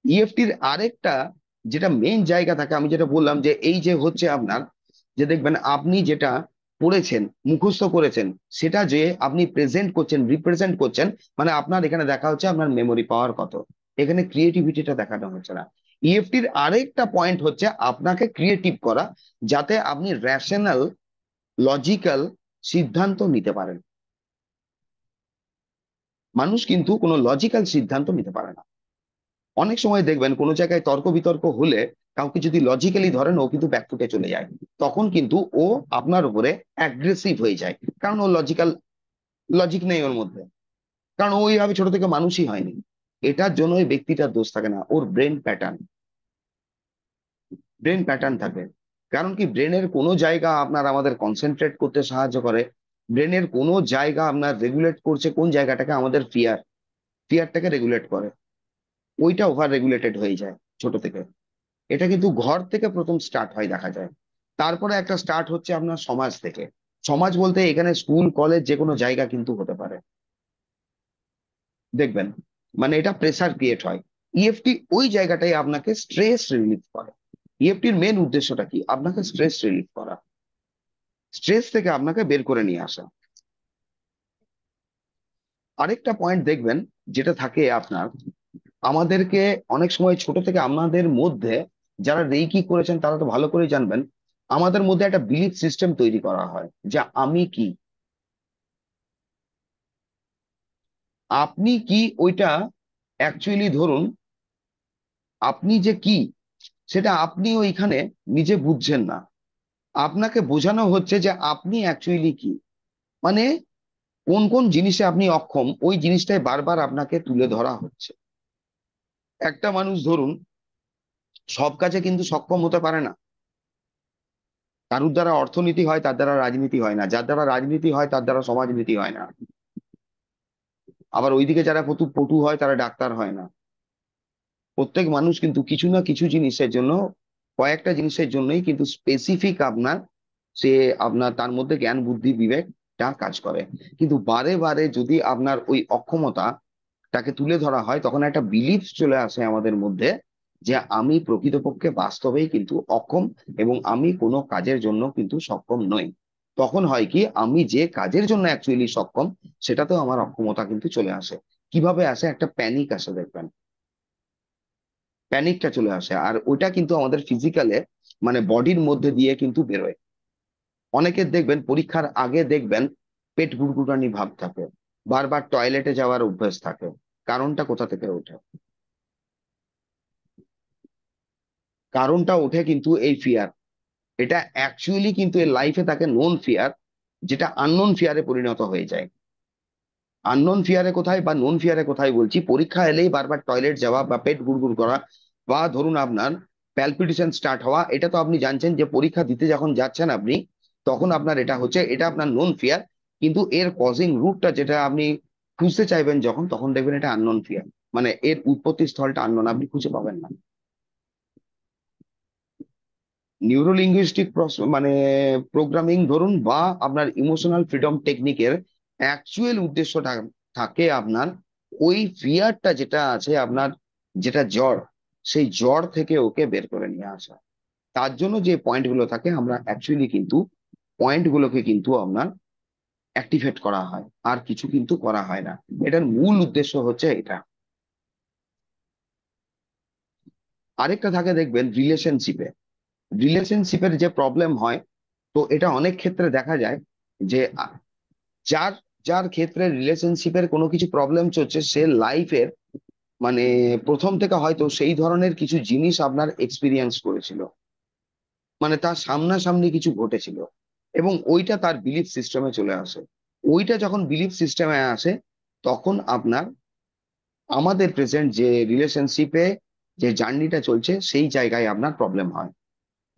ইএফটির আরেকটা যেটা মেইন জায়গা থাকে, আমি যেটা বললাম যে এই যে হচ্ছে আপনার, যে দেখবেন আপনি যেটা পড়েছেন, মুখস্থ করেছেন, সেটা যে আপনি প্রেজেন্ট করছেন, রিপ্রেজেন্ট করছেন, মানে আপনার এখানে দেখা হচ্ছে আপনার মেমোরি পাওয়ার কত। এখানে ক্রিয়েটিভিটিটা দেখানো হচ্ছে না। ইএফটির আরেকটা পয়েন্ট হচ্ছে আপনাকে ক্রিয়েটিভ করা, যাতে আপনি রেশনাল, লজিক্যাল সিদ্ধান্ত নিতে পারেন। মানুষ কিন্তু কোনো লজিক্যাল সিদ্ধান্ত নিতে পারে না। অনেক সময় দেখবেন কোনো জায়গায় তর্ক বিতর্ক হলে, কাউকে যদি লজিক্যালি ধরেন, ও কিন্তু ব্যাকফুটে চলে যায়। তখন কিন্তু ও আপনার উপরে অ্যাগ্রেসিভ হয়ে যায়, কারণ ও লজিক নেই ওর মধ্যে, কারণ ও ওইভাবে ছোট থেকে মানুষই হয়নি। এটার জন্য ওই ব্যক্তিটার দোষ থাকে না, ওর ব্রেন প্যাটার্ন থাকে। কারণ কি, ব্রেনের কোনো জায়গা আপনার আমাদের কনসেন্ট্রেট করতে সাহায্য করে, ব্রেনের কোনো জায়গা আপনার রেগুলেট করছে, কোন জায়গাটাকে আমাদের ফিয়ারটাকে রেগুলেট করে, ওইটা ওভার রেগুলেটেড হয়ে যায় ছোট থেকে। এটা কিন্তু ঘর থেকে প্রথম স্টার্ট হয় দেখা যায়। তারপরে একটা স্টার্ট হচ্ছে আপনার সমাজ থেকে। সমাজ বলতে এখানে স্কুল কলেজ যে কোনো জায়গা কিন্তু হতে পারে, দেখবেন। মানে এটা প্রেসার ক্রিয়েট হয়। ইএফটি ওই জায়গাটাই আপনাকে স্ট্রেস রিলিফ করে। ইএফটির মেন উদ্দেশ্যটা কি? আপনাকে স্ট্রেস রিলিফ করা, স্ট্রেস থেকে আপনাকে বের করে নিয়ে আসা। আরেকটা পয়েন্ট দেখবেন যেটা থাকে আপনার, আমাদেরকে অনেক সময় ছোট থেকে আমাদের মধ্যে, যারা রেকি করেছেন তারা তো ভালো করে জানবেন, আমাদের মধ্যে একটা বিলিফ সিস্টেম তৈরি করা হয় যে আমি কি, আপনি কি, ওইটা অ্যাকচুয়ালি ধরুন আপনি যে কি, সেটা আপনি ওইখানে নিজে বুঝছেন না। আপনাকে বোঝানো হচ্ছে যে আপনি অ্যাকচুয়ালি কি, মানে কোন কোন জিনিসে আপনি অক্ষম, ওই জিনিসটাই বারবার আপনাকে তুলে ধরা হচ্ছে। একটা মানুষ ধরুন সব কাজে কিন্তু সক্ষম হতে পারে না। কারুর দ্বারা অর্থনীতি হয়, তার দ্বারা রাজনীতি হয় না, যার দ্বারা রাজনীতি হয় তার দ্বারা সমাজনীতি হয় না, আবার ওইদিকে যারা পটু পটু হয় তারা ডাক্তার হয় না। প্রত্যেক মানুষ কিন্তু কিছু না কিছু জিনিসের জন্য, কয়েকটা জিনিসের জন্যই কিন্তু স্পেসিফিক আপনার, সে আপনার তার মধ্যে জ্ঞান বুদ্ধি বিবেকটা কাজ করে। কিন্তু বারে বারে যদি আপনার ওই অক্ষমতা তাকে তুলে ধরা হয়, তখন একটা বিলিফ চলে আসে আমাদের মধ্যে, যে আমি প্রকৃতপক্ষে বাস্তবেই কিন্তু অক্ষম, এবং আমি কোনো কাজের জন্য কিন্তু সক্ষম নই। তখন হয় কি, আমি যে কাজের জন্য অ্যাকচুয়ালি সক্ষম, সেটাতেও আমার অক্ষমতা কিন্তু চলে আসে। কিভাবে আসে, একটা প্যানিক আসে দেখবেন, প্যানিকটা চলে আসে, আর ওটা কিন্তু আমাদের ফিজিক্যালে মানে বডির মধ্যে দিয়ে কিন্তু বেরোয়। অনেকের দেখবেন পরীক্ষার আগে দেখবেন পেট গুড়গুড়ানি ভাব থাকে, বারবার টয়লেটে যাওয়ার অভ্যাস থাকে। কারণটা কোথা থেকে ওঠে? কারণটা ওঠে কিন্তু এই ফিয়ার। এটা অ্যাকচুয়ালি কিন্তু এর লাইফে তাকে নোন ফিয়ার, যেটা আননোন ফিয়ারে পরিণত হয়ে যায়। আননোন ফিয়ারে কোথায় বা নোন ফিয়ারে কোথায় বলছি, পরীক্ষা এলেই বারবার টয়লেট যাওয়া বা পেট গুড়গুড় করা, বা ধরুন আপনার প্যালপিটেশন স্টার্ট হওয়া, এটা তো আপনি জানছেন যে পরীক্ষা দিতে যখন যাচ্ছেন আপনি, তখন আপনার এটা হচ্ছে, এটা আপনার নোন ফিয়ার। কিন্তু এর কজিং রুটটা যেটা আপনি খুঁজতে চাইবেন যখন, তখন দেখবেন এটা আননোন ফিয়ার, মানে এর উৎপত্তি স্থলটা আননোন, আপনি খুঁজে পাবেন না। নিউরো লিঙ্গুইস্টিক মানে প্রোগ্রামিং ধরুন, বা আপনার ইমোশনাল ফ্রিডম টেকনিকের অ্যাকচুয়াল উদ্দেশ্যটা থাকে আপনার ওই ফিয়ারটা যেটা আছে আপনার, যেটা জ্বর, সেই জ্বর থেকে ওকে বের করে নিয়ে আসা। তার জন্য যে পয়েন্ট গুলো থাকে, আমরা অ্যাকচুয়ালি কিন্তু পয়েন্ট গুলোকে কিন্তু আপনার অ্যাক্টিভেট করা হয়, আর কিছু কিন্তু করা হয় না। এটার মূল উদ্দেশ্য হচ্ছে এটা। আরেকটা থাকে দেখবেন রিলেশনশিপে, রিলেশনশিপের যে প্রবলেম হয়, তো এটা অনেক ক্ষেত্রে দেখা যায় যে যার যার ক্ষেত্রে রিলেশনশিপের কোনো কিছু প্রবলেম চলছে, সে লাইফের মানে প্রথম থেকে হয়তো সেই ধরনের কিছু জিনিস আপনার এক্সপিরিয়েন্স করেছিল, মানে তার সামনাসামনি কিছু ঘটেছিল, এবং ওইটা তার বিলিফ সিস্টেমে চলে আসে। ওইটা যখন বিলিফ সিস্টেমে আসে, তখন আপনার আমাদের প্রেজেন্ট যে রিলেশনশিপে যে জার্নিটা চলছে, সেই জায়গায় আপনার প্রবলেম হয়।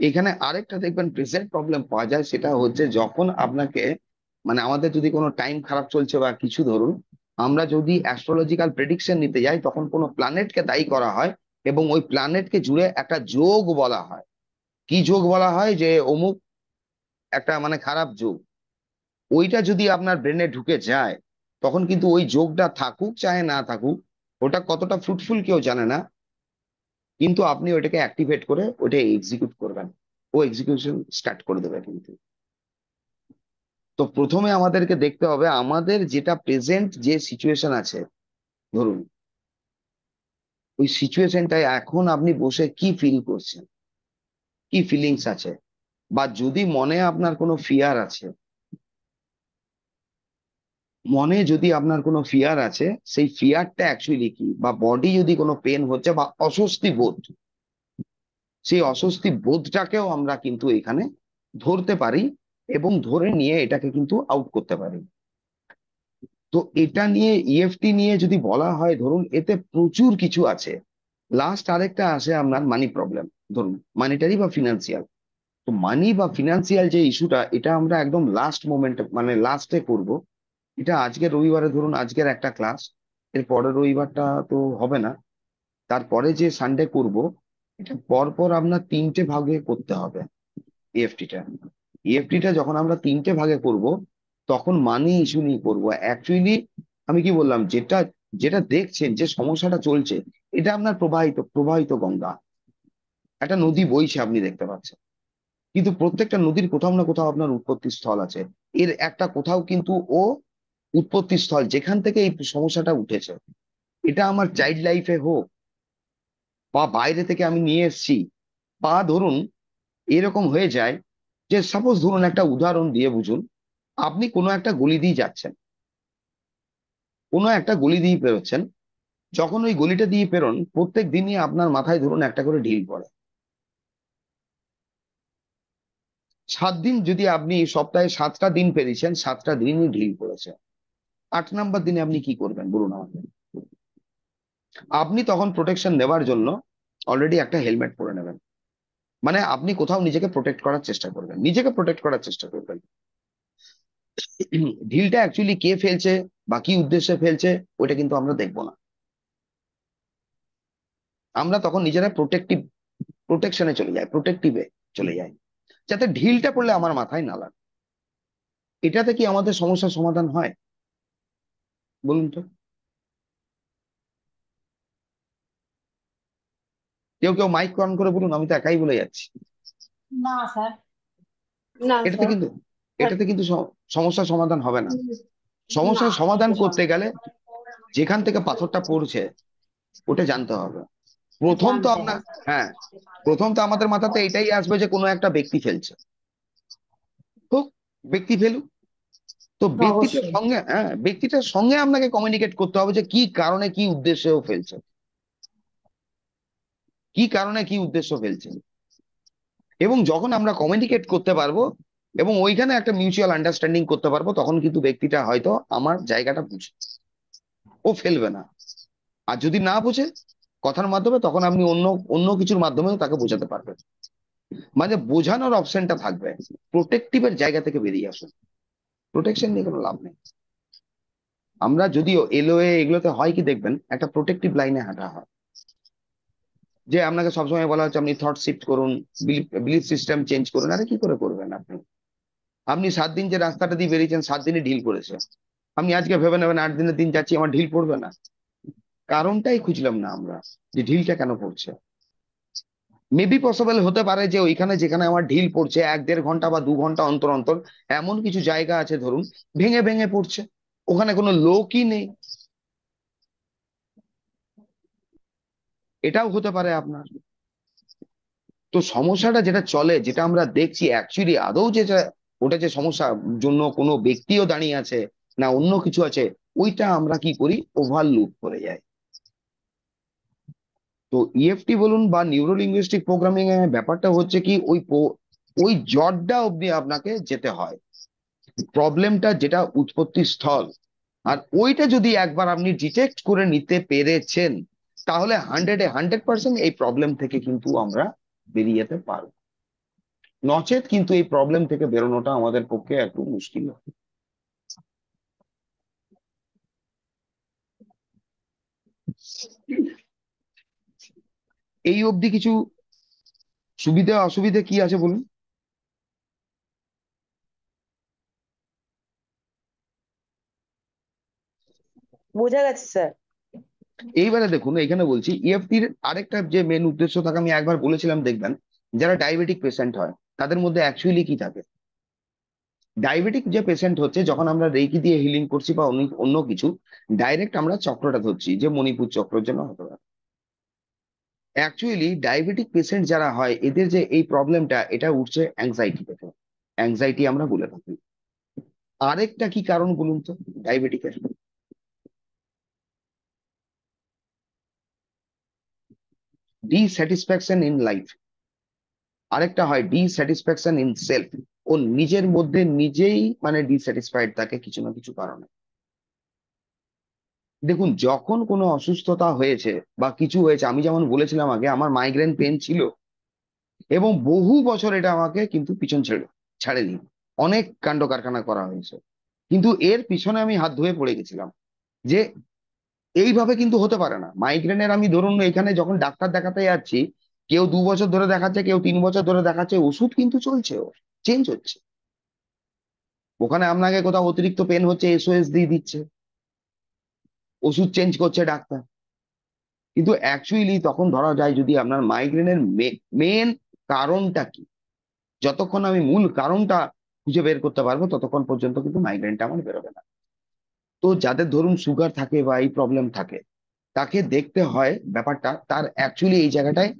এখানে আরেকটা দেখবেন প্রেজেন্ট প্রবলেম পাওয়া যায়, সেটা হচ্ছে যখন আপনাকে মানে আমাদের যদি কোনো টাইম খারাপ চলছে বা কিছু ধরুন, আমরা যদি অ্যাস্ট্রোলজিক্যাল প্রেডিকশন নিতে যাই, তখন কোনো প্ল্যানেটকে দায়ী করা হয়, এবং ওই প্ল্যানেটকে জুড়ে একটা যোগ বলা হয়। কি যোগ বলা হয়? যে অমুক একটা মানে খারাপ যোগ। ওইটা যদি আপনার ব্রেনে ঢুকে যায়, তখন কিন্তু ওই যোগটা থাকুক চাहे না থাকুক, ওটা কতটা ফ্রুটফুল কেউ জানে না, কিন্তু আপনি ওইটাকে অ্যাক্টিভেট করে ওটা এক্সিকিউট করবেন, ও এক্সিকিউশন স্টার্ট করে দেবে কিন্তু। তো প্রথমে আমাদেরকে দেখতে হবে আমাদের যেটা প্রেজেন্ট যে সিচুয়েশন আছে, ধরুন ওই সিচুয়েশনটায় এখন আপনি বসে কি ফিল করছেন, কি ফিলিংস আছে, বা যদি মনে আপনার কোনো ফিয়ার আছে, মনে যদি আপনার কোনো ফিয়ার আছে, সেই ফিয়ারটা অ্যাকচুয়ালি কি, বা বডি যদি কোনো পেন হচ্ছে বা অস্বস্তি বোধ, সেই অস্বস্তি বোধটাকেও আমরা কিন্তু এখানে ধরতে পারি, এবং ধরে নিয়ে এটাকে কিন্তু আউট করতে পারি। তো এটা নিয়ে ইএফটি নিয়ে যদি বলা হয়, ধরুন এতে প্রচুর কিছু আছে। লাস্ট আরেকটা আসে আপনার মানি প্রবলেম, ধরুন মানিটারি বা ফিনান্সিয়াল। তো মানি বা ফিনান্সিয়াল যে ইস্যুটা, এটা আমরা একদম লাস্ট মোমেন্টে মানে লাস্টে করব। এটা আজকের রবিবারে ধরুন আজকের একটা ক্লাস, এর পরের রবিবারটা তো হবে না, তারপরে যে সানডে করব, এটা পর পর আপনার তিনটে ভাগে করতে হবে। ইএফটিটা ইএফটিটা যখন আমরা তিনটে ভাগে করব, তখন মানি ইস্যু নিয়ে করবো অ্যাকচুয়ালি। আমি কি বললাম, যেটা যেটা দেখছেন যে সমস্যাটা চলছে, এটা আপনার প্রবাহিত প্রবাহিত গঙ্গা, একটা নদী বইছে আপনি দেখতে পাচ্ছেন, কিন্তু প্রত্যেকটা নদীর কোথাও না কোথাও আপনার উৎপত্তি স্থল আছে। এর একটা কোথাও কিন্তু ও উৎপত্তি স্থল যেখান থেকে এই সমস্যাটা উঠেছে, এটা আমার চাইল্ড লাইফে হোক বা বাইরে থেকে আমি নিয়ে এসেছি, বা ধরুন এরকম হয়ে যায় যে সাপোজ ধরুন একটা উদাহরণ দিয়ে বুঝুন, আপনি কোনো একটা গলি দিয়ে যাচ্ছেন, কোনো একটা গলি দিয়ে পেরোচ্ছেন, যখন ওই গলিটা দিয়ে পেরোন, প্রত্যেক দিনই আপনার মাথায় ধরুন একটা করে ঢিল পড়ে। 7 দিন যদি আপনি সপ্তাহে 7টা দিন পেরিয়েছেন, 7টা দিনই ঢিল পড়েছে। 8 নাম্বার দিনে আপনি কি করবেন বলুন আমাকে? আপনি তখন প্রোটেকশন নেবার জন্য অলরেডি একটা হেলমেট পরে নেবেন, মানে আপনি কোথাও নিজেকে প্রোটেক্ট করার চেষ্টা করবেন, নিজেকে প্রোটেক্ট করার চেষ্টা করবেন। ঢিলটা অ্যাকচুয়ালি কে ফেলছে বা কি উদ্দেশ্যে ফেলছে, ওইটা কিন্তু আমরা দেখবো না। আমরা তখন নিজেরা প্রোটেকশনে চলে যাই, প্রোটেক্টিভে চলে যাই, যাতে ঢিলটা পড়লে আমার মাথায় না লাগে। এটাতে কি আমাদের সমস্যার সমাধান হয় বলুন তো? কেউ কেউ মাইক অন করে বলুন, আমি তো একাই বলে যাচ্ছি। না স্যার। না এটাতে স্যার। কিন্তু এটাতে কিন্তু সমস্যার সমাধান হবে না। না, সমস্যার সমাধান একটু করতে গেলে যেখান থেকে পাথরটা পড়ছে ওটা জানতে হবে। প্রথম তো জানতে আপনার, হবে। হ্যাঁ, প্রথম তো আমাদের মাথাতে এটাই আসবে যে কোনো একটা ব্যক্তি ফেলছে, হোক, ব্যক্তি ফেলুক। তো ব্যক্তিটার অবশ্যই। সঙ্গে, হ্যাঁ, ব্যক্তিটার সঙ্গে আপনাকে কমিউনিকেট করতে হবে যে কি কারণে কি উদ্দেশ্যে ও ফেলছে, কি কারণে কি উদ্দেশ্য ফেলছে। এবং যখন আমরা কমিউনিকেট করতে পারবো এবং ওইখানে একটা মিউচুয়াল আন্ডারস্ট্যান্ডিং করতে পারবো, তখন কিন্তু ব্যক্তিটা হয়তো আমার জায়গাটা বুঝে ও ফেলবে না। আর যদি না বুঝে কথার মাধ্যমে, তখন আপনি অন্য অন্য কিছুর মাধ্যমেও তাকে বোঝাতে পারবেন। মানে বোঝানোর অপশনটা থাকবে। প্রোটেক্টিভের জায়গা থেকে বেরিয়ে আসুন, প্রোটেকশন নিয়ে কোনো লাভ নেই। আমরা যদিও এলওএ এগুলোতে হয় কি দেখবেন, একটা প্রোটেক্টিভ লাইনে হাঁটা হয়, যে আপনাকে সবসময় বলা হচ্ছে আপনি থট শিফট করুন, বিলিফ সিস্টেম চেঞ্জ করুন। আরে কি করে করবেন আপনি? আপনি 7 দিন যে রাস্তাটা দিয়ে বেরিয়েছেন, 7 দিনই ঢিল পড়েছে। আপনি আজকে ভেবে নেবেন 8 দিনের দিন যাচ্ছি আমার ঢিল পড়বে না। কারণটাই খুঁজলাম না আমরা, যে ঢিলটা কেন পড়ছে। মেবি পসিবল হতে পারে যে ওইখানে যেখানে আমার ঢিল পড়ছে 1-1.5 ঘন্টা বা 2 ঘন্টা অন্তর অন্তর এমন কিছু জায়গা আছে ধরুন ভেঙে ভেঙে পড়ছে, ওখানে কোনো লোকই নেই। এটাও হতে পারে আপনার। তো সমস্যাটা যেটা চলে, যেটা আমরা দেখছি অ্যাকচুয়ালি আদৌ যেটা, ওটা যে সমস্যার জন্য কোনো ব্যক্তিও দাঁড়িয়ে আছে না অন্য কিছু আছে, ওইটা আমরা কি করি, ওভারলুক করে যাই। তো ইএফটি বলুন বা নিউরো লিঙ্গুইস্টিক প্রোগ্রামিং এর ব্যাপারটা হচ্ছে কি, ওই জটটা অব্দি আপনাকে যেতে হয়, প্রবলেমটা যেটা উৎপত্তি স্থল। আর ওইটা যদি একবার আপনি ডিটেক্ট করে নিতে পেরেছেন, তাহলে 100% এই প্রবলেম থেকে কিন্তু আমরা বেরিয়ে যেতে পারবো। নচেত কিন্তু এই প্রবলেম থেকে বেরোনোটা আমাদের পক্ষে একটু মুশকিল হবে। এই অবধি কিছু সুবিধা অসুবিধা কি আছে বলুন? বোঝা গেছে স্যার। এইবারে দেখুন, এখানে বলছি ইএফটির আরেকটা যে মেন উদ্দেশ্য থাকে, আমি একবার বলেছিলাম, দেখবেন যারা ডায়াবেটিক পেশেন্ট হয় তাদের মধ্যে অ্যাকচুয়ালি কি থাকে। ডায়াবেটিক যে পেশেন্ট হচ্ছে, যখন আমরা রেকি দিয়ে হিলিং করছি বা অন্য অন্য কিছু, ডাইরেক্ট আমরা চক্রটা ধরছি, যে মণিপুর চক্রের জন্য হতে পারে। অ্যাকচুয়ালি ডায়াবেটিক পেশেন্ট যারা হয় এদের যে এই প্রবলেমটা, এটা উঠছে অ্যাংজাইটি থেকে। অ্যাংজাইটি আমরা বলে থাকি। আরেকটা কি কারণ বলুন তো ডায়াবেটিকের? Dissatisfaction in life. আরেকটা হয় ডিস্যাটিসফ্যাকশন ইন সেলফ। ও নিজের মধ্যে নিজেই মানে ডিস্যাটিসফাইড থাকে কিছু না কিছু কারণে। দেখুন, যখন কোনো অসুস্থতা হয়েছে বা কিছু হয়েছে, আমি যেমন বলেছিলাম আগে, আমার মাইগ্রেন পেন ছিল এবং বহু বছর এটা আমাকে কিন্তু পিছন ছাড়েনি। অনেক কাণ্ড কারখানা করা হয়েছে, কিন্তু এর পিছনে আমি হাত ধুয়ে পড়ে গেছিলাম যে এইভাবে কিন্তু হতে পারে না। মাইগ্রেনের আমি ধরুন এখানে যখন ডাক্তার দেখাতে যাচ্ছি, কেউ 2 বছর ধরে দেখাচ্ছে, কেউ 3 বছর ধরে দেখাচ্ছে, ওষুধ কিন্তু চলছে, ওর চেঞ্জ হচ্ছে। ওখানে আপনাকে কোথাও অতিরিক্ত পেন হচ্ছে, এসওএস দিয়ে দিচ্ছে, ওষুধ চেঞ্জ করছে ডাক্তার। কিন্তু অ্যাকচুয়ালি তখন ধরা যায় যদি আপনার মাইগ্রেনের মেন কারণটা কি, যতক্ষণ আমি মূল কারণটা খুঁজে বের করতে পারবো ততক্ষণ পর্যন্ত কিন্তু মাইগ্রেনটা আমার বেরোবে না। তো যাদের ধরুন সুগার থাকে বা এই প্রবলেম থাকে, তাকে দেখতে হয় ব্যাপারটা তার অ্যাকচুয়ালি এই জায়গাটায়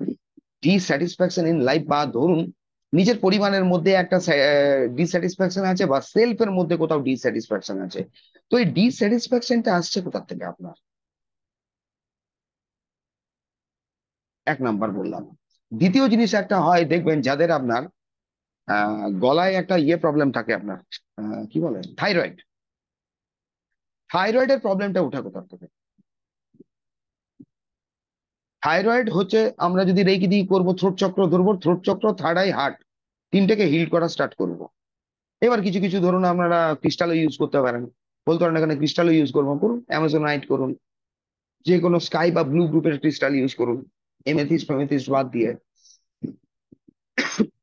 ডিস্যাটিসফ্যাকশন ইন লাইফ, বা ধরুন নিজের পরিমাণের মধ্যে একটা ডিস্যাটিসফ্যাকশন আছে বা সেলফের মধ্যে কোথাও ডিস্যাটিসফ্যাকশন আছে। তো এই ডিস্যাটিসফ্যাকশনটা আসছে কোথা থেকে আপনার? এক নাম্বার বললাম। দ্বিতীয় জিনিস একটা হয় দেখবেন, যাদের আপনার গলায় একটা প্রবলেম থাকে আপনার, কি বলে, থাইরয়েড। থাইরয়েডের প্রবলেমটা উঠে কোথা থেকে? থাইরয়েড হচ্ছে, আমরা যদি রেখে দিয়ে করবো, থ্রোট চক্র ধরবো, থ্রোট চক্র, থার্ড আই, হার্ট, তিনটেকে হিল করা স্টার্ট করবো। এবার কিছু কিছু ধরুন আপনারা ক্রিস্টালও ইউজ করতে পারেন, বলতে পারেন এখানে ক্রিস্টালও ইউজ করবো, করুন, অ্যামাজোনাইট করুন, যে কোনো স্কাই বা ব্লু গ্রুপের ক্রিস্টাল ইউজ করুন, এমেথিস্ট ফেমেথিস্ট বাদ দিয়ে।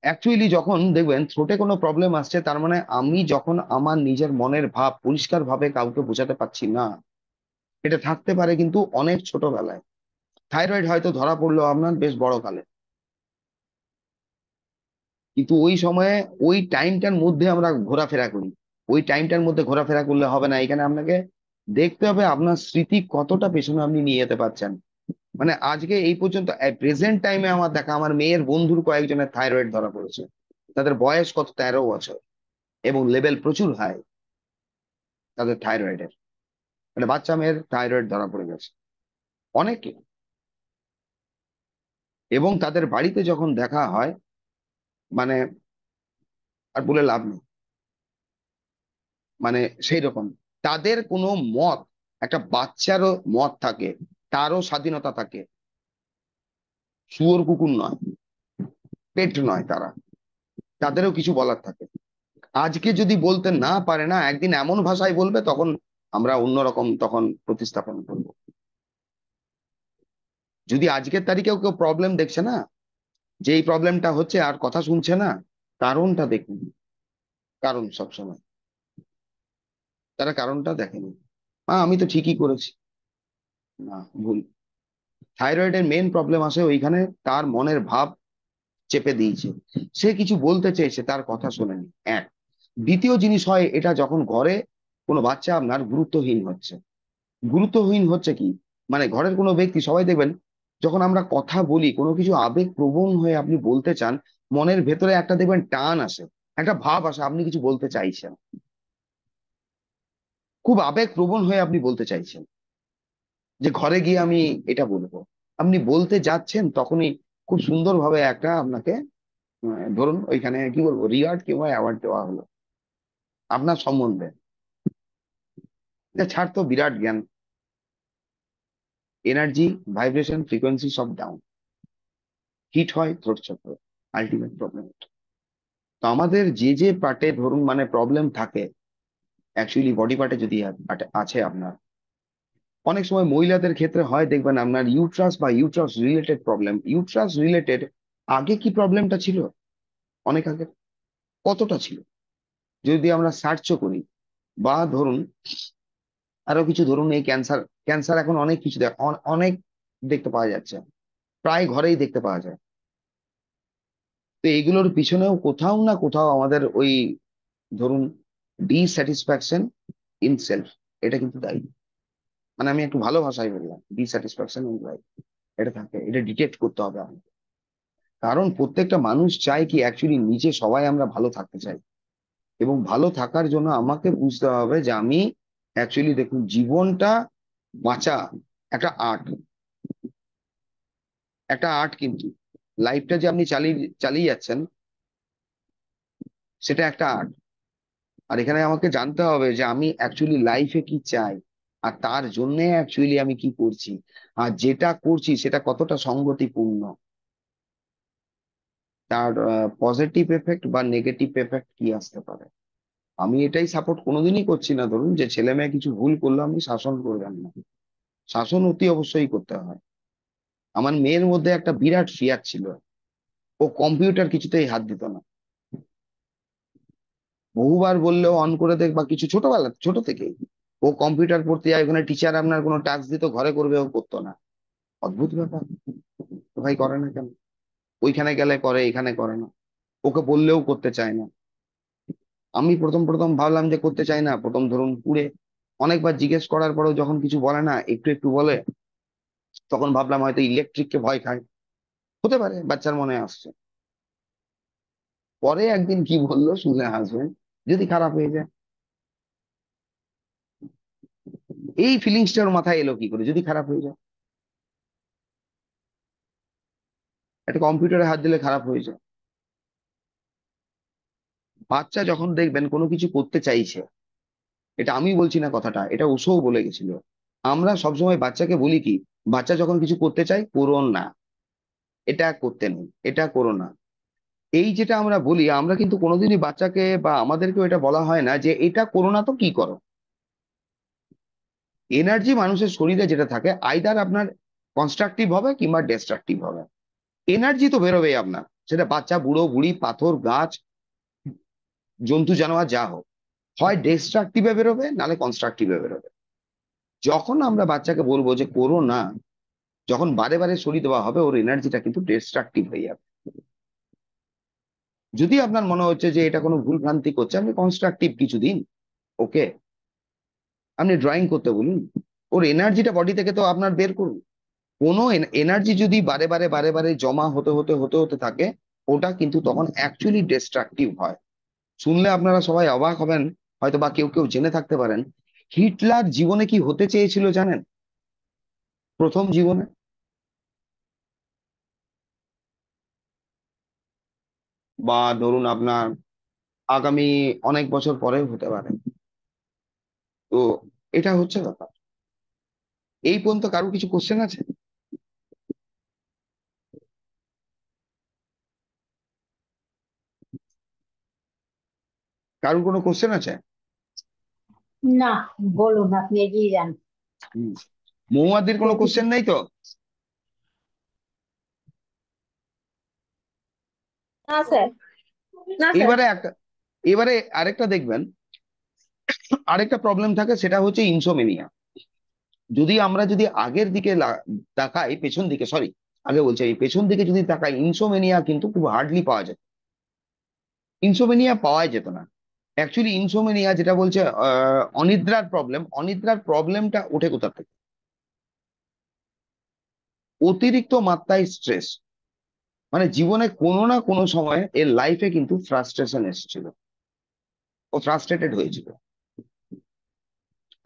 অ্যাকচুয়ালি যখন দেখবেন থ্রোটে কোনো প্রবলেম আসছে, তার মানে আমি যখন আমার নিজের মনের ভাব পরিষ্কার ভাবে কাউকে বোঝাতে পারছি না। এটা থাকতে পারে কিন্তু অনেক ছোটবেলায়। থাইরয়েড হয়তো ধরা পড়লো আপনার বেশ বড় কালে, কিন্তু ওই সময়ে ওই টাইমটার মধ্যে আমরা ঘোরাফেরা করি। ওই টাইমটার মধ্যে ঘোরাফেরা করলে হবে না, এখানে আপনাকে দেখতে হবে আপনার স্মৃতি কতটা পেছনে আপনি নিয়ে যেতে পারছেন। মানে আজকে এই পর্যন্ত প্রেজেন্ট টাইমে আমার দেখা আমার মেয়ের বন্ধুর কয়েকজনের থাইরয়েড ধরা পড়েছে। তাদের বয়স কত, 13 বছর, এবং লেভেল প্রচুর হাই তাদের থাইরয়েডের। মানে বাচ্চা মেয়ের থাইরয়েড ধরা পড়ে গেছে অনেকে। এবং তাদের বাড়িতে যখন দেখা হয়, মানে আর বলে লাভ নেই। মানে সেই রকম তাদের কোনো মত, একটা বাচ্চারও মত থাকে, তারও স্বাধীনতা থাকে। শুয়োর কুকুর নয়, পেট নয় তারা, তাদেরও কিছু বলার থাকে। আজকে যদি বলতে না পারে না, একদিন এমন ভাষায় বলবে, তখন আমরা অন্যরকম তখন প্রতিস্থাপন করব। যদি আজকের তারিখেও কেউ প্রবলেম দেখছে না, যে এই প্রবলেমটা হচ্ছে আর কথা শুনছে না, কারণটা দেখুন। কারণ সবসময় তারা কারণটা দেখেনি। আমি তো ঠিকই করেছি, না, ভুল। থাইরয়েডের মেন প্রবলেম আসে ওইখানে, তার মনের ভাব চেপে দিয়েছে, সে কিছু বলতে চেয়েছে, তার কথা শোনেনি। এক। দ্বিতীয় জিনিস হয় এটা, যখন ঘরে কোনো বাচ্চা আপনার গুরুত্বহীন হচ্ছে। গুরুত্বহীন হচ্ছে কি, মানে ঘরের কোনো ব্যক্তি, সবাই দেখবেন যখন আমরা কথা বলি, কোনো কিছু আবেগ প্রবণ হয়ে আপনি বলতে চান, মনের ভেতরে একটা দেখবেন টান আসে, একটা ভাব আসে, আপনি কিছু বলতে চাইছেন, খুব আবেগ প্রবণ হয়ে আপনি বলতে চাইছেন যে ঘরে গিয়ে আমি এটা বলবো। আপনি বলতে যাচ্ছেন, তখনই খুব সুন্দরভাবে একটা আপনাকে ধরুন ওইখানে কি বলবো, রিওয়ার্ড কিংবা অ্যাওয়ার্ড দেওয়া হলো আপনার সম্বন্ধে। এটা ছাড় তো, বিরাট জ্ঞান, এনার্জি, ভাইব্রেশন, ফ্রিকোয়েন্সি সব ডাউন, হিট হয় থ্রোট চক্র, আলটিমেট প্রবলেম। তো আমাদের যে যে পার্টে ধরুন মানে প্রবলেম থাকে, অ্যাকচুয়ালি বডি পার্টে যদি আছে আপনার, অনেক সময় মহিলাদের ক্ষেত্রে হয় দেখবেন আপনার ইউট্রাস বা uterus related problem. Uterus related আগে কি প্রবলেমটা ছিল, অনেক আগে কতটা ছিল, যদি আমরা সার্চও করি, বা ধরুন আরো কিছু, ধরুন এই ক্যান্সার। ক্যান্সার এখন অনেক কিছু অনেক দেখতে পাওয়া যাচ্ছে, প্রায় ঘরেই দেখতে পাওয়া যায়। তো এইগুলোর পিছনেও কোথাও না কোথাও আমাদের ওই ধরুন ডিস্যাটিসফ্যাকশন ইন সেলফ, এটা কিন্তু দায়ী। মানে আমি একটু ভালো ভাষায় বললাম, ডিস্যাটিসফ্যাকশন ইন লাইফ, এটা থাকে, এটা ডিটেক্ট করতে হবে আমাদের। কারণ প্রত্যেকটা মানুষ চায় কি, অ্যাকচুয়ালি নিচে সবাই আমরা ভালো থাকতে চাই, এবং ভালো থাকার জন্য আমাকে বুঝতে হবে যে আমি অ্যাকচুয়ালি, দেখুন জীবনটা বাঁচা একটা আর্ট, একটা আর্ট কিন্তু। লাইফটা যে আপনি চালিয়ে চালিয়ে যাচ্ছেন, সেটা একটা আর্ট। আর এখানে আমাকে জানতে হবে যে আমি অ্যাকচুয়ালি লাইফে কি চাই, আর তার জন্য অ্যাকচুয়ালি আমি কি করছি, আর যেটা করছি সেটা কতটা সঙ্গতিপূর্ণ, তার পজিটিভ এফেক্ট বা নেগেটিভ এফেক্ট কি আসতে পারে। আমি এটাই সাপোর্ট কোনোদিনই করছি না, ধরুন যে ছেলে মেয়ে কিছু ভুল করলো আপনি শাসন করবেন না। শাসন অতি অবশ্যই করতে হয়। আমার মেয়ের মধ্যে একটা বিরাট ফিয়ার ছিল, ও কম্পিউটার কিছুতেই হাত দিত না। বহুবার বললেও অন করে দেখ বা কিছু, ছোটবেলা ছোট থেকেই ও কম্পিউটার পড়তে যায়, ওখানে টিচার আপনার কোনো টাস্ক দিত ঘরে করবে, ও করতো না। অদ্ভুত ব্যাপার, তো ভাই করে না কেন? ওইখানে গেলে করে, এখানে করে না। ওকে বললেও করতে চায় না। আমি প্রথম প্রথম ভাবলাম যে করতে চাই না, প্রথম ধরুন পুড়ে অনেকবার জিজ্ঞেস করার পরেও যখন কিছু বলে না, একটু একটু বলে, তখন ভাবলাম হয়তো ইলেকট্রিককে ভয় খায়, হতে পারে, বাচ্চার মনে আসছে। পরে একদিন কি বললো শুনলে হাসবেন, যদি খারাপ হয়ে যায়। এই ফিলিংসটার মাথায় এলো কি করে, যদি খারাপ হয়ে যায়? একটা কম্পিউটারে হাত দিলে খারাপ হয়ে যায়। বাচ্চা যখন দেখবেন কোনো কিছু করতে চাইছে, এটা আমি বলছি না কথাটা, এটা ওশোও বলে গেছিল। আমরা সবসময় বাচ্চাকে বলি কি, বাচ্চা যখন কিছু করতে চাই, করো না, এটা করতে নেই, এটা করো না। এই যেটা আমরা বলি, আমরা কিন্তু কোনোদিনই বাচ্চাকে বা আমাদেরকেও এটা বলা হয় না যে এটা করো না তো কি করো। এনার্জি মানুষের শরীরে যেটা থাকে, আইদার আপনার কনস্ট্রাকটিভ হবে কিংবা ডিস্ট্রাকটিভ হবে। এনার্জি তো বেরোবেই আপনার, সেটা বাচ্চা, বুড়ো, বুড়ি, পাথর, গাছ, জন্তু, জানোয়ার, যা হোক, হয় ডিস্ট্রাকটিভে বেরোবে, নালে কনস্ট্রাকটিভে বেরোবে। যখন আমরা বাচ্চাকে বলবো যে করো না, যখন বারে বারে সরিয়ে দেওয়া হবে, ওর এনার্জিটা কিন্তু ডিস্ট্রাকটিভ হয়ে যাবে। যদি আপনার মনে হচ্ছে যে এটা কোনো ভুল ভ্রান্তি করছে, আপনি কনস্ট্রাকটিভ কিছু দিন, ওকে, আপনি ড্রয়িং করতে বলুন, ওর এনার্জিটা বডি থেকে তো আপনার বের করুন। কোনো এনার্জি যদি বারে বারে বারে বারে জমা হতে হতে হতে হতে থাকে, ওটা কিন্তু তখন অ্যাকচুয়ালি ডিস্ট্রাকটিভ হয়। শুনলে আপনারা সবাই অবাক হবেন, হয়তো বা কেউ কেউ জেনে থাকতে পারেন। হিটলার জীবনে কি হতে চেয়েছিল জানেন? প্রথম জীবনে, বা ধরুন আপনার আগামী অনেক বছর পরেও হতে পারে। তো এটা হচ্ছে ব্যাপার। এই পর্যন্ত কারো কিছু কোশ্চেন আছে? কারোর কোনো কোশ্চেন আছে? না, বলুন, আপনি এগিয়ে যান। হুম। মৌমাদির কোনো কোশ্চেন নেই তো? না স্যার, না স্যার। এবারে একটা, এবারে আরেকটা দেখবেন, আরেকটা প্রবলেম থাকে, সেটা হচ্ছে ইনসোমেনিয়া। আমরা যদি আগের দিকে তাকাই, পেছন দিকে, সরি, আগে বলছি, এই পেছন দিকে যদি তাকাই, ইনসোমেনিয়া কিন্তু খুব হার্ডলি পাওয়া যেত। ইনসোমেনিয়া পাওয়া যেত না। অ্যাকচুয়ালি ইনসোমেনিয়া যেটা বলছে অনিদ্রার প্রবলেম, অনিদ্রার প্রবলেমটা ওঠে কোথা থেকে? অতিরিক্ত মাত্রায় স্ট্রেস। মানে জীবনে কোনো না কোনো সময় এর লাইফে কিন্তু ফ্রাস্ট্রেশন এসেছিল, ও ফ্রাস্ট্রেটেড হয়েছিল।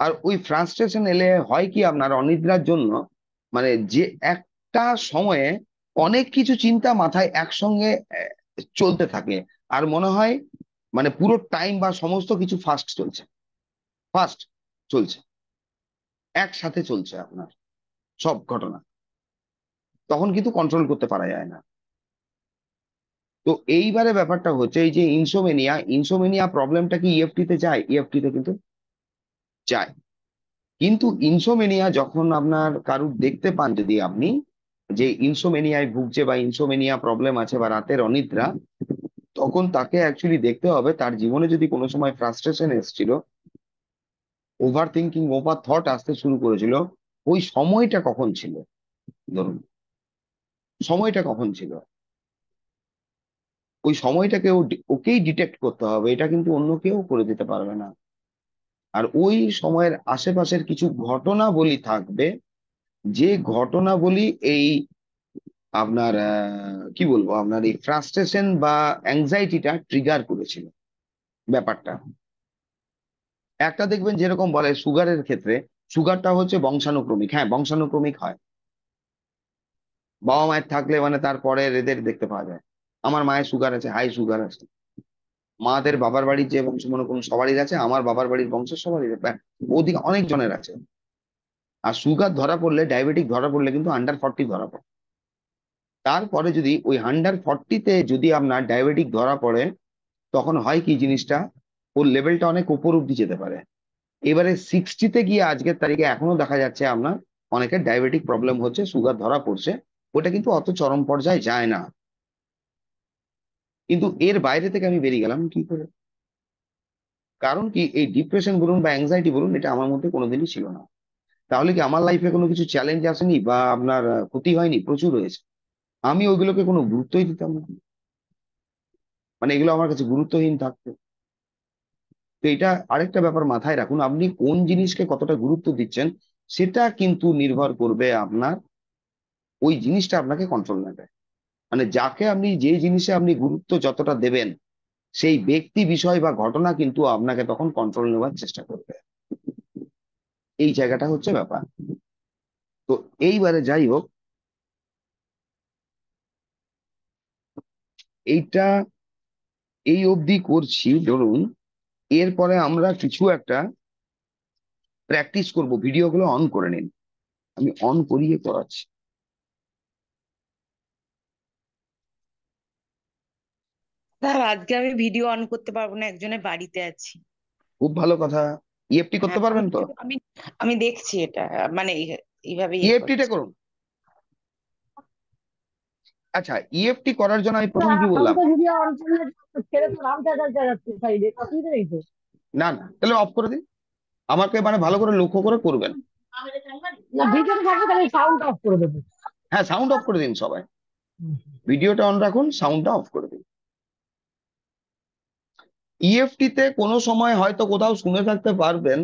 আর ওই ফ্রাস্ট্রেশন এলে হয় কি, আপনার অনিদ্রার জন্য, মানে যে একটা সময়ে অনেক কিছু চিন্তা মাথায় একসঙ্গে চলতে থাকে, আর মনে হয় মানে পুরো টাইম বা সমস্ত কিছু ফাস্ট চলছে, ফাস্ট চলছে, একসাথে চলছে আপনার সব ঘটনা। তখন কিন্তু কন্ট্রোল করতে পারা যায় না। তো এইবারে ব্যাপারটা হচ্ছে, এই যে ইনসোমেনিয়া, ইনসোমেনিয়া প্রবলেমটা কি ইএফটি তে যায়? ইএফটি তে কিন্তু যায়। কিন্তু ইনসোমেনিয়া যখন আপনার কারুর দেখতে পান, যদি আপনি যে ইনসোমেনিয়ায় ভুগছে বা ইনসোমেনিয়া প্রবলেম আছে বা রাতের অনিদ্রা, তখন তাকে অ্যাকচুয়ালি দেখতে হবে তার জীবনে যদি কোনো সময় ফ্রাস্ট্রেশন এসেছিল, ওভার থিঙ্কিং, ওভার থট আসতে শুরু করেছিল, ওই সময়টা কখন ছিল, ধরুন সময়টা কখন ছিল, ওই সময়টাকে ওকেই ডিটেক্ট করতে হবে। এটা কিন্তু অন্য কেউ করে দিতে পারবে না। আর ওই সময়ের আশেপাশের কিছু ঘটনাবলী থাকবে, যে ঘটনাবলী এই আপনার কি বলবো, আপনার এই ফ্রাস্ট্রেশন বা অ্যাংজাইটিটা ট্রিগার করেছিল ব্যাপারটা। একটা দেখবেন, যেরকম বলে সুগারের ক্ষেত্রে, সুগারটা হচ্ছে বংশানুক্রমিক। হ্যাঁ, বংশানুক্রমিক হয়। বাবা মায়ের থাকলে মানে তারপরে এদের দেখতে পাওয়া যায়। আমার মায়ের সুগার আছে, হাই সুগার আছে। মাদের বাবার বাড়ির যে বংশ, মনে করুন সবারই আছে, আমার বাবার বাড়ির বংশের সবারই ওদিকে অনেক জনের আছে। আর সুগার ধরা পড়লে, ডায়াবেটিক ধরা পড়লে কিন্তু আন্ডার 40 ধরা পড়ে। তারপরে যদি ওই আন্ডার 40-তে যদি আপনার ডায়াবেটিক ধরা পড়ে, তখন হয় কি জিনিসটা, ওর লেভেলটা অনেক উপর অব্দি যেতে পারে। এবারে 60-তে গিয়ে আজকের তারিখে এখনো দেখা যাচ্ছে আপনার অনেকের ডায়াবেটিক প্রবলেম হচ্ছে, সুগার ধরা পড়ছে। ওটা কিন্তু অত চরম পর্যায়ে যায় না। কিন্তু এর বাইরে থেকে আমি বেরিয়ে গেলাম কি করে? কারণ কি, এই ডিপ্রেশন বলুন বা অ্যাংজাইটি বলুন, এটা আমার মধ্যে কোনোদিনই ছিল না। তাহলে কি আমার লাইফে কোনো কিছু চ্যালেঞ্জ আসেনি বা আপনার ক্ষতি হয়নি? প্রচুর হয়েছে। আমি ওইগুলোকে কোনো গুরুত্বই দিতাম না, মানে এগুলো আমার কাছে গুরুত্বহীন থাকতো। তো এটা আরেকটা ব্যাপার মাথায় রাখুন, আপনি কোন জিনিসকে কতটা গুরুত্ব দিচ্ছেন, সেটা কিন্তু নির্ভর করবে আপনার, ওই জিনিসটা আপনাকে কন্ট্রোল নেবে। মানে যাকে আপনি, যে জিনিসে আপনি গুরুত্ব যতটা দেবেন, সেই ব্যক্তি, বিষয় বা ঘটনা কিন্তু আপনাকে তখন কন্ট্রোল নেওয়ার চেষ্টা করবে। এই জায়গাটা হচ্ছে ব্যাপার। তো এইবারে যাই হোক, এইটা এই অবধি করছি ধরুন। এরপরে আমরা কিছু একটা প্র্যাকটিস করব। ভিডিওগুলো অন করে নিন, আমি অন করিয়ে করাচ্ছি। স্যার আজকে আমি ভিডিও অন করতে পারবো না, একজনের বাড়িতে আছি। খুব ভালো কথা। ইএফটি করতে হ্যাঁ, পারবেন তো? আমি আমি দেখছি এটা, মানে এইভাবে ইয়ে ইএফটিটা করছি। করুন। আচ্ছা, ইএফটি করার জন্য আমি প্রথম কি আমি বললাম? তো ভিডিও অন করে ছেড়ে তো রাম চাচা যাচ্ছে সাইডে, অসুবিধা নেই তো। না না, তাহলে অফ করে দিন। আমাকে মানে ভালো করে লক্ষ্য করে করবেন। না, ভিডিওতে থাকবে তাহলে সাউন্ড অফ করে দেবো। হ্যাঁ, সাউন্ড অফ করে দিন সবাই। ভিডিওটা অন রাখুন, সাউন্ডটা অফ করে দিন। ইএফটি তে কোনো সময় হয়তো কোথাও শুনে থাকতে পারবেন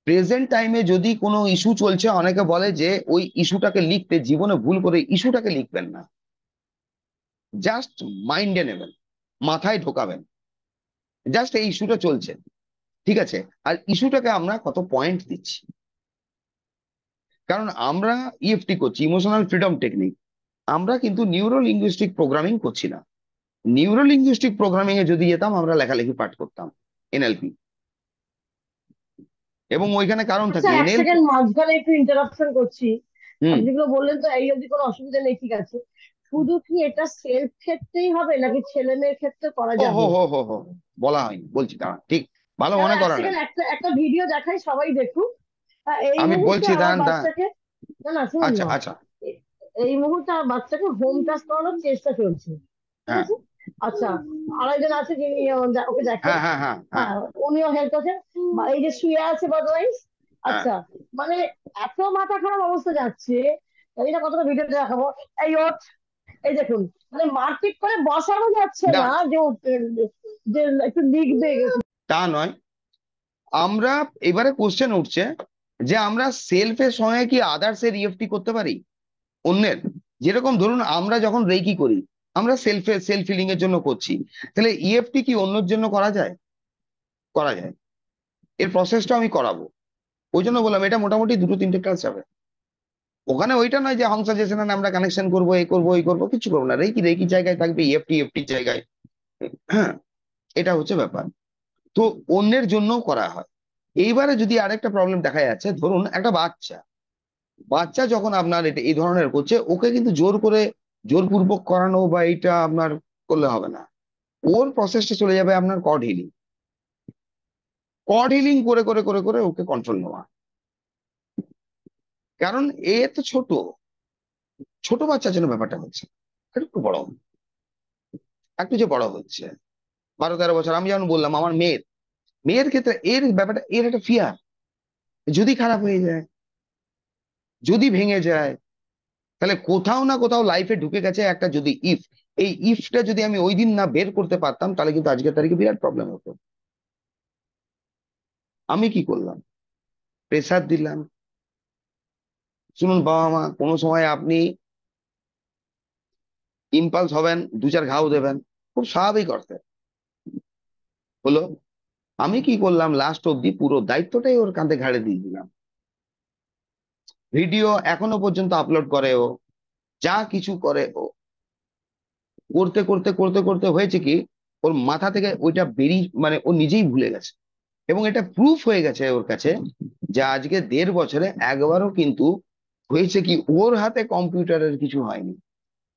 প্রেজেন্ট টাইমে যদি কোনো ইস্যু চলছে, অনেকে বলে যে ওই ইস্যুটাকে লিখতে জীবনে ভুল করে ইস্যুটাকে লিখবেন না, জাস্ট মাইন্ডে নেবেন, মাথায় ঢোকাবেন, জাস্ট এই ইস্যুটা চলছে, ঠিক আছে, আর ইস্যুটাকে আমরা কত পয়েন্ট দিচ্ছি। কারণ আমরা ইএফটি করছি, ইমোশনাল ফ্রিডম টেকনিক, আমরা কিন্তু নিউরো লিঙ্গুইস্টিক প্রোগ্রামিং করছি না। নিউরো লিঙ্গুইস্টিক প্রোগ্রামিং এ যদি যেতাম আমরা লেখালেখি পাঠ করতাম, এনএলপি, এবং ওইখানে কারণ আচ্ছা থাকে এক এনএলপি। সেকেন্ড মাঝখানে একটু ইন্টারাপশন করছি। হুম। আপনি যেগুলো বললেন তো এই অবধি কোনো অসুবিধা নেই, ঠিক আছে। শুধু কি এটা সেলফ ক্ষেত্রেই হবে নাকি ছেলে মেয়ের ক্ষেত্রে করা ও হো যাবে? হো হো হো, বলা হয়নি, বলছি, দাঁড়ান, ঠিক, ভালো দাঁড়া মনে এক করালেন। সেকেন্ড, একটা একটা ভিডিও দেখাই, সবাই দেখুক। এই আমি মুহূর্তে বলছি, আমার দাঁড়ান দাঁড়ান। বাচ্চাকে, না না শুনুন আচ্ছা না, আচ্ছা। এ- এই মুহূর্তে আমার বাচ্চাকে হোম টাস্ক করানোর চেষ্টা চলছে, ঠিক হ্যাঁ আছে। আচ্ছা, আরেকজন আছে যিনি ওকে দেখেন। হ্যাঁ হ্যাঁ হ্যাঁ হ্যাঁ হ্যাঁ, উনিও হেল্প করছেন। এই যে শুয়ে আছে বাদওয়াইজ। হ্যাঁ। আচ্ছা, মানে এত মাথা খারাপ অবস্থা যাচ্ছে, জানি না কতটা ভিডিওতে দেখাবো। এই ওঠ, এই দেখুন, মানে মারপিট করে বসানো যাচ্ছে না, দাঁড়ান, যে যে একটু লিখবে। তা নয়, আমরা এবারে কোশ্চেন উঠছে যে আমরা সেলফের সঙ্গে কি আদার্স এর ইএফটি করতে পারি, অন্যের। যেরকম ধরুন আমরা যখন রেকি করি, আমরা সেলফ হিলিং এর জন্য করছি, তাহলে ইএফটি কি অন্যের জন্য করা যায়? করা যায়, এর প্রসেসটা আমি করাবো। ওই জন্য বললাম এটা মোটামুটি 2-3টে ক্লাস যাবে। ওখানে ওইটা নয় যে হামসা জেসেন আমরা কানেকশন করবো, এই করবো ওই করবো, কিছু করবো না, রেকি রেকি জায়গায় থাকবে, ইএফটি এফটি জায়গায়। হ্যাঁ, এটা হচ্ছে ব্যাপার। তো অন্যের জন্য করা হয়। এইবারে যদি আরেকটা প্রবলেম দেখা যাচ্ছে, ধরুন একটা বাচ্চা, বাচ্চা যখন আপনার এটা এই ধরনের করছে, ওকে কিন্তু জোর করে জোরপূর্বক করানো বা এটা আপনার করলে হবে না। ওর প্রসেসটা চলে যাবে আপনার কর্ড হিলিং, কর্ড হিলিং করে করে করে করে ওকে কন্ট্রোল নেওয়া। কারণ এ তো ছোট, ছোট বাচ্চার জন্য ব্যাপারটা হচ্ছে একটু বড়, একটু যে বড় হচ্ছে 12-13 বছর। আমি যেমন বললাম আমার মেয়ের মেয়ের ক্ষেত্রে এর ব্যাপারটা, এর একটা ফিয়ার, যদি খারাপ হয়ে যায়, যদি ভেঙে যায়, তাহলে কোথাও না কোথাও লাইফে ঢুকে গেছে একটা যদি ইফ। এই ইফটা যদি আমি ওই দিন না বের করতে পারতাম, তাহলে কিন্তু আজকের তারিখে বিরাট প্রবলেম হতো। আমি কি করলাম? প্রেসার দিলাম। শুনুন বাবা মা, কোনো সময় আপনি ইম্পালস হবেন, 2-4 ঘাও দেবেন, খুব স্বাভাবিক অর্থে হলো। আমি কি করলাম, লাস্ট অব্দি পুরো দায়িত্বটাই ওর কাঁধে ঘাড়ে দিয়ে দিলাম। ভিডিও এখনো পর্যন্ত আপলোড করে ও, যা কিছু করে ও, করতে করতে করতে করতে হয়েছে কি, ওর মাথা থেকে ওইটা বেরিয়ে, মানে ও নিজেই ভুলে গেছে। এবং এটা প্রুফ হয়ে গেছে ওর কাছে যে আজকে 1.5 বছরে একবারও কিন্তু হয়েছে কি ওর হাতে কম্পিউটারের কিছু হয়নি,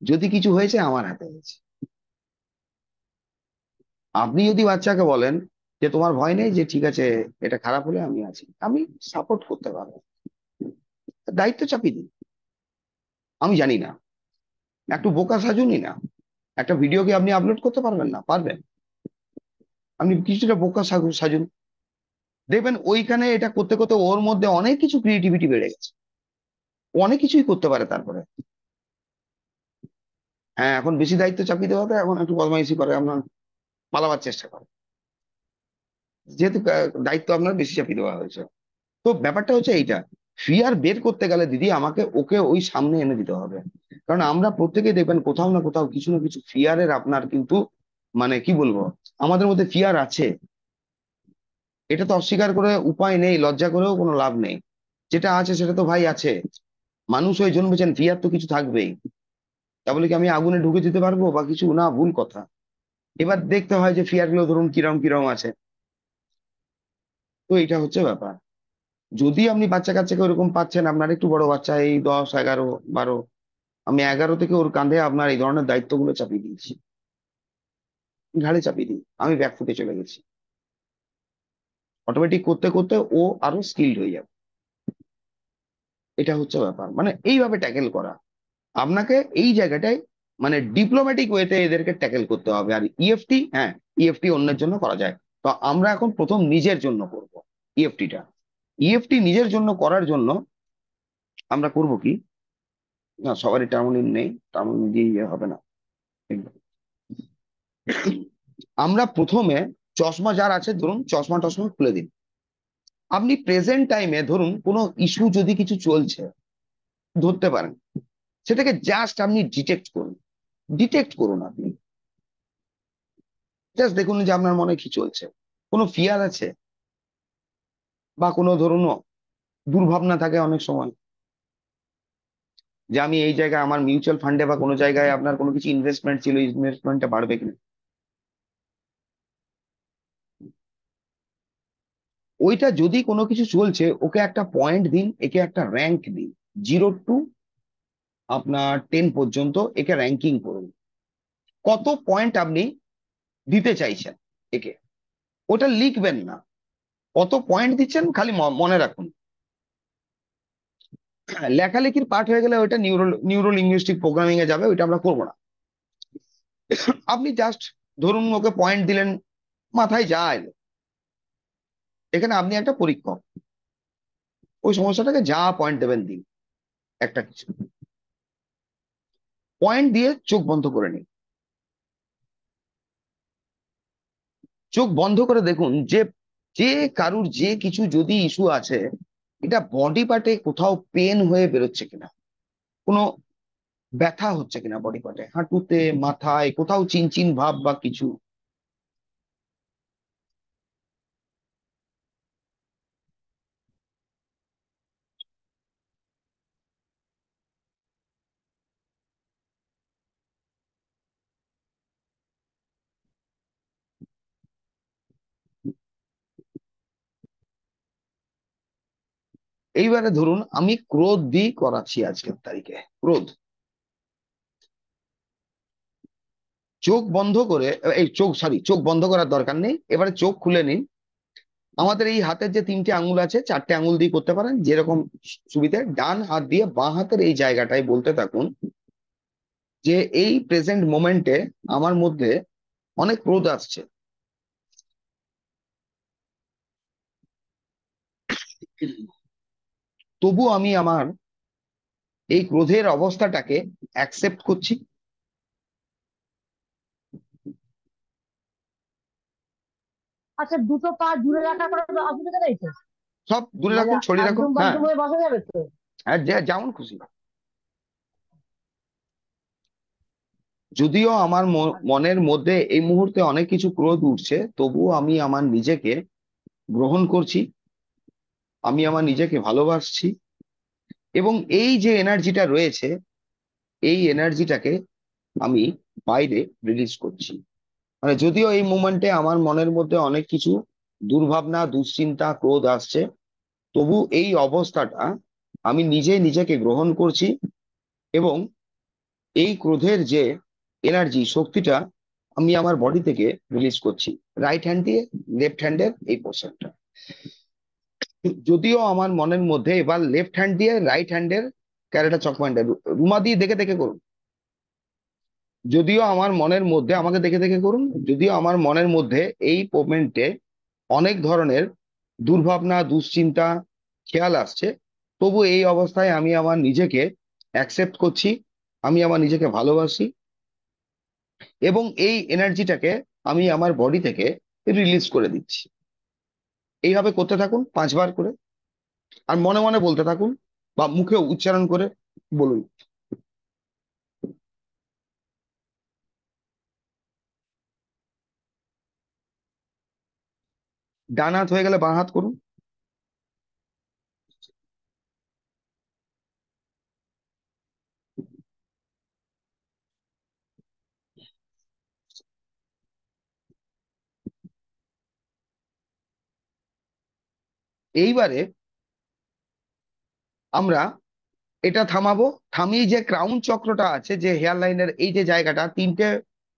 যদি কিছু হয়েছে আমার হাতে হয়েছে। আপনি যদি বাচ্চাকে বলেন যে তোমার ভয় নেই, যে ঠিক আছে এটা খারাপ হলে আমি আছি, আমি সাপোর্ট করতে পারবো, দায়িত্ব চাপিয়ে দিন। আমি জানি না, একটু বোকা সাজুনই না, একটা ভিডিও কি আপনি আপলোড করতে পারবেন না? পারবেন। আপনি কিছুটা বোকা সাজুন, দেখবেন ওইখানে এটা করতে করতে ওর মধ্যে অনেক কিছু ক্রিয়েটিভিটি বেড়ে গেছে, ও অনেক কিছুই করতে পারে তারপরে। হ্যাঁ, এখন বেশি দায়িত্ব চাপিয়ে দেওয়া হবে, এখন একটু বদমাইশি করে, আপনার পালাবার চেষ্টা করে, যেহেতু দায়িত্ব আপনার বেশি চাপিয়ে দেওয়া হয়েছে। তো ব্যাপারটা হচ্ছে এইটা, ফিয়ার বের করতে গেলে দিদি আমাকে ওকে ওই সামনে এনে দিতে হবে। কারণ আমরা প্রত্যেকেই দেখবেন কোথাও না কোথাও কিছু না কিছু ফিয়ারের আপনার কিন্তু, মানে কি বলবো, আমাদের মধ্যে ফিয়ার আছে। এটা তো অস্বীকার করে উপায় নেই, লজ্জা করেও কোনো লাভ নেই, যেটা আছে সেটা তো ভাই আছে। মানুষ হয়ে জন্মেছেন, ফিয়ার তো কিছু থাকবেই। তা বলে কি আমি আগুনে ঢুকে দিতে পারবো বা কিছু না? ভুল কথা। এবার দেখতে হয় যে ফিয়ার গুলো ধরুন কিরম কিরম আছে। তো এটা হচ্ছে ব্যাপার। যদি আপনি বাচ্চা কাচ্চাকে ওরকম পাচ্ছেন, আপনার একটু বড় বাচ্চা, এই 10, 11, 12, আমি 11 থেকে ওর কাঁধে আপনার এই ধরনের দায়িত্বগুলো চাপিয়ে দিয়েছি, ঘাড়ে চাপিয়ে দিই, আমি ব্যাকফুটে চলে গেছি। অটোমেটিক করতে করতে ও আরো স্কিলড হয়ে যাবে। এটা হচ্ছে ব্যাপার, মানে এইভাবে ট্যাকেল করা। আপনাকে এই জায়গাটায় মানে ডিপ্লোম্যাটিক ওয়েতে এদেরকে ট্যাকেল করতে হবে। আর ইএফটি, হ্যাঁ, ইএফটি অন্যের জন্য করা যায়। তো আমরা এখন প্রথম নিজের জন্য করব ইএফটিটা। ইএফটি নিজের জন্য করার জন্য আমরা করব কি, না সবারই টার্মোনিম নেই, টার্মোনিম দিয়ে ইয়ে হবে না। আমরা প্রথমে চশমা যার আছে ধরুন চশমা টশমা খুলে দিন, আপনি প্রেজেন্ট টাইমে ধরুন কোনো ইস্যু যদি কিছু চলছে ধরতে পারেন, সেটাকে জাস্ট আপনি ডিটেক্ট করুন আপনি জাস্ট দেখুন যে আপনার মনে কি চলছে, কোনো ফিয়ার আছে বা কোনো ধরুন দুর্ভাবনা থাকে অনেক সময় যে আমি এই জায়গায় আমার মিউচুয়াল ফান্ডে বা কোনো জায়গায় আপনার কোনো কিছু ইনভেস্টমেন্ট ছিল, ইনভেস্টমেন্টটা বাড়বে কিনা, ওইটা যদি কোনো কিছু চলছে ওকে একটা পয়েন্ট দিন, একে একটা র্যাঙ্ক দিন, 0 to আপনার 10 পর্যন্ত একে র্যাঙ্কিং করুন, কত পয়েন্ট আপনি দিতে চাইছেন একে, ওটা লিখবেন না, কত পয়েন্ট দিচ্ছেন খালি মনে রাখুন। লেখালেখির পার্ট হয়ে গেলে ওইটা নিউরো লিঙ্গুইস্টিক প্রোগ্রামিং এ যাবে, ওইটা আমরা করবো না। আপনি জাস্ট ধরুন ওকে পয়েন্ট দিলেন, মাথায় যা এলো, এখানে আপনি একটা পরীক্ষক, ওই সমস্যাটাকে যা পয়েন্ট দেবেন দিন, একটা কিছু পয়েন্ট দিয়ে চোখ বন্ধ করে নিন, চোখ বন্ধ করে দেখুন যে যে কারুর যে কিছু যদি ইস্যু আছে, এটা বডি পার্টে কোথাও পেন হয়ে বেরোচ্ছে কিনা, কোনো ব্যথা হচ্ছে কিনা বডি পার্টে, হাঁটুতে, মাথায়, কোথাও চিনচিন ভাব বা কিছু। এইবারে ধরুন আমি ক্রোধ দিয়ে করাচ্ছি আজকের তারিখে, ক্রোধ, চোখ বন্ধ করে, এই চোখ বন্ধ করার দরকার নেই, এবারে চোখ খুলে নিন। আমাদের এই হাতের যে 3টে আঙ্গুল আছে, 4টে আঙ্গুল দিয়ে করতে পারেন যেরকম সুবিধে, ডান হাত দিয়ে বাঁ হাতের এই জায়গাটায় বলতে থাকুন যে এই প্রেজেন্ট মোমেন্টে আমার মধ্যে অনেক ক্রোধ আসছে, তবু আমি আমার এই ক্রোধের অবস্থাটাকে অ্যাকসেপ্ট করছি, আচ্ছা, দুটো পা জুড়ে রাখার কোনো অসুবিধা নেই তো? সব দূরে মানে রাখুন, ছড়িয়ে রাখুন, একদম হ্যাঁ, বাথরুম হয়ে বসা যাবে তো? হ্যাঁ, যেমন খুশি। যদিও আমার মনের মধ্যে এই মুহূর্তে অনেক কিছু ক্রোধ উঠছে, তবুও আমি আমার নিজেকে গ্রহণ করছি, আমি আমার নিজেকে ভালোবাসছি, এবং এই যে এনার্জিটা রয়েছে এই এনার্জিটাকে আমি বাইরে রিলিজ করছি। মানে যদিও এই মুমেন্টে আমার মনের মধ্যে অনেক কিছু দুর্ভাবনা, দুশ্চিন্তা, ক্রোধ আসছে, তবু এই অবস্থাটা আমি নিজেকে গ্রহণ করছি, এবং এই ক্রোধের যে এনার্জি, শক্তিটা আমি আমার বডি থেকে রিলিজ করছি, রাইট হ্যান্ড দিয়ে লেফট হ্যান্ডের এই পোর্শনটা। যদিও আমার মনের মধ্যে, এবার লেফট হ্যান্ড দিয়ে রাইট হ্যান্ডের ক্যারেটা চক পয়েন্টে রুমা দিয়ে দেখে দেখে করুন, যদিও আমার মনের মধ্যে, আমাকে দেখে দেখে করুন, যদিও আমার মনের মধ্যে এই মোমেন্টে অনেক ধরনের দুর্ভাবনা, দুশ্চিন্তা, খেয়াল আসছে, তবু এই অবস্থায় আমি আমার নিজেকে অ্যাকসেপ্ট করছি, আমি আমার নিজেকে ভালোবাসি, এবং এই এনার্জিটাকে আমি আমার বডি থেকে রিলিজ করে দিচ্ছি। এইভাবে করতে থাকুন 5 বার করে, আর মনে মনে বলতে থাকুন বা মুখে উচ্চারণ করে বলুন। ডান হাত হয়ে গেলে বাঁ হাত করুন। এইবারে আমরা এটা থামাবো, থামিয়ে যে ক্রাউন চক্রটা আছে, যে হেয়ার লাইনের এই যে জায়গাটা, 3টে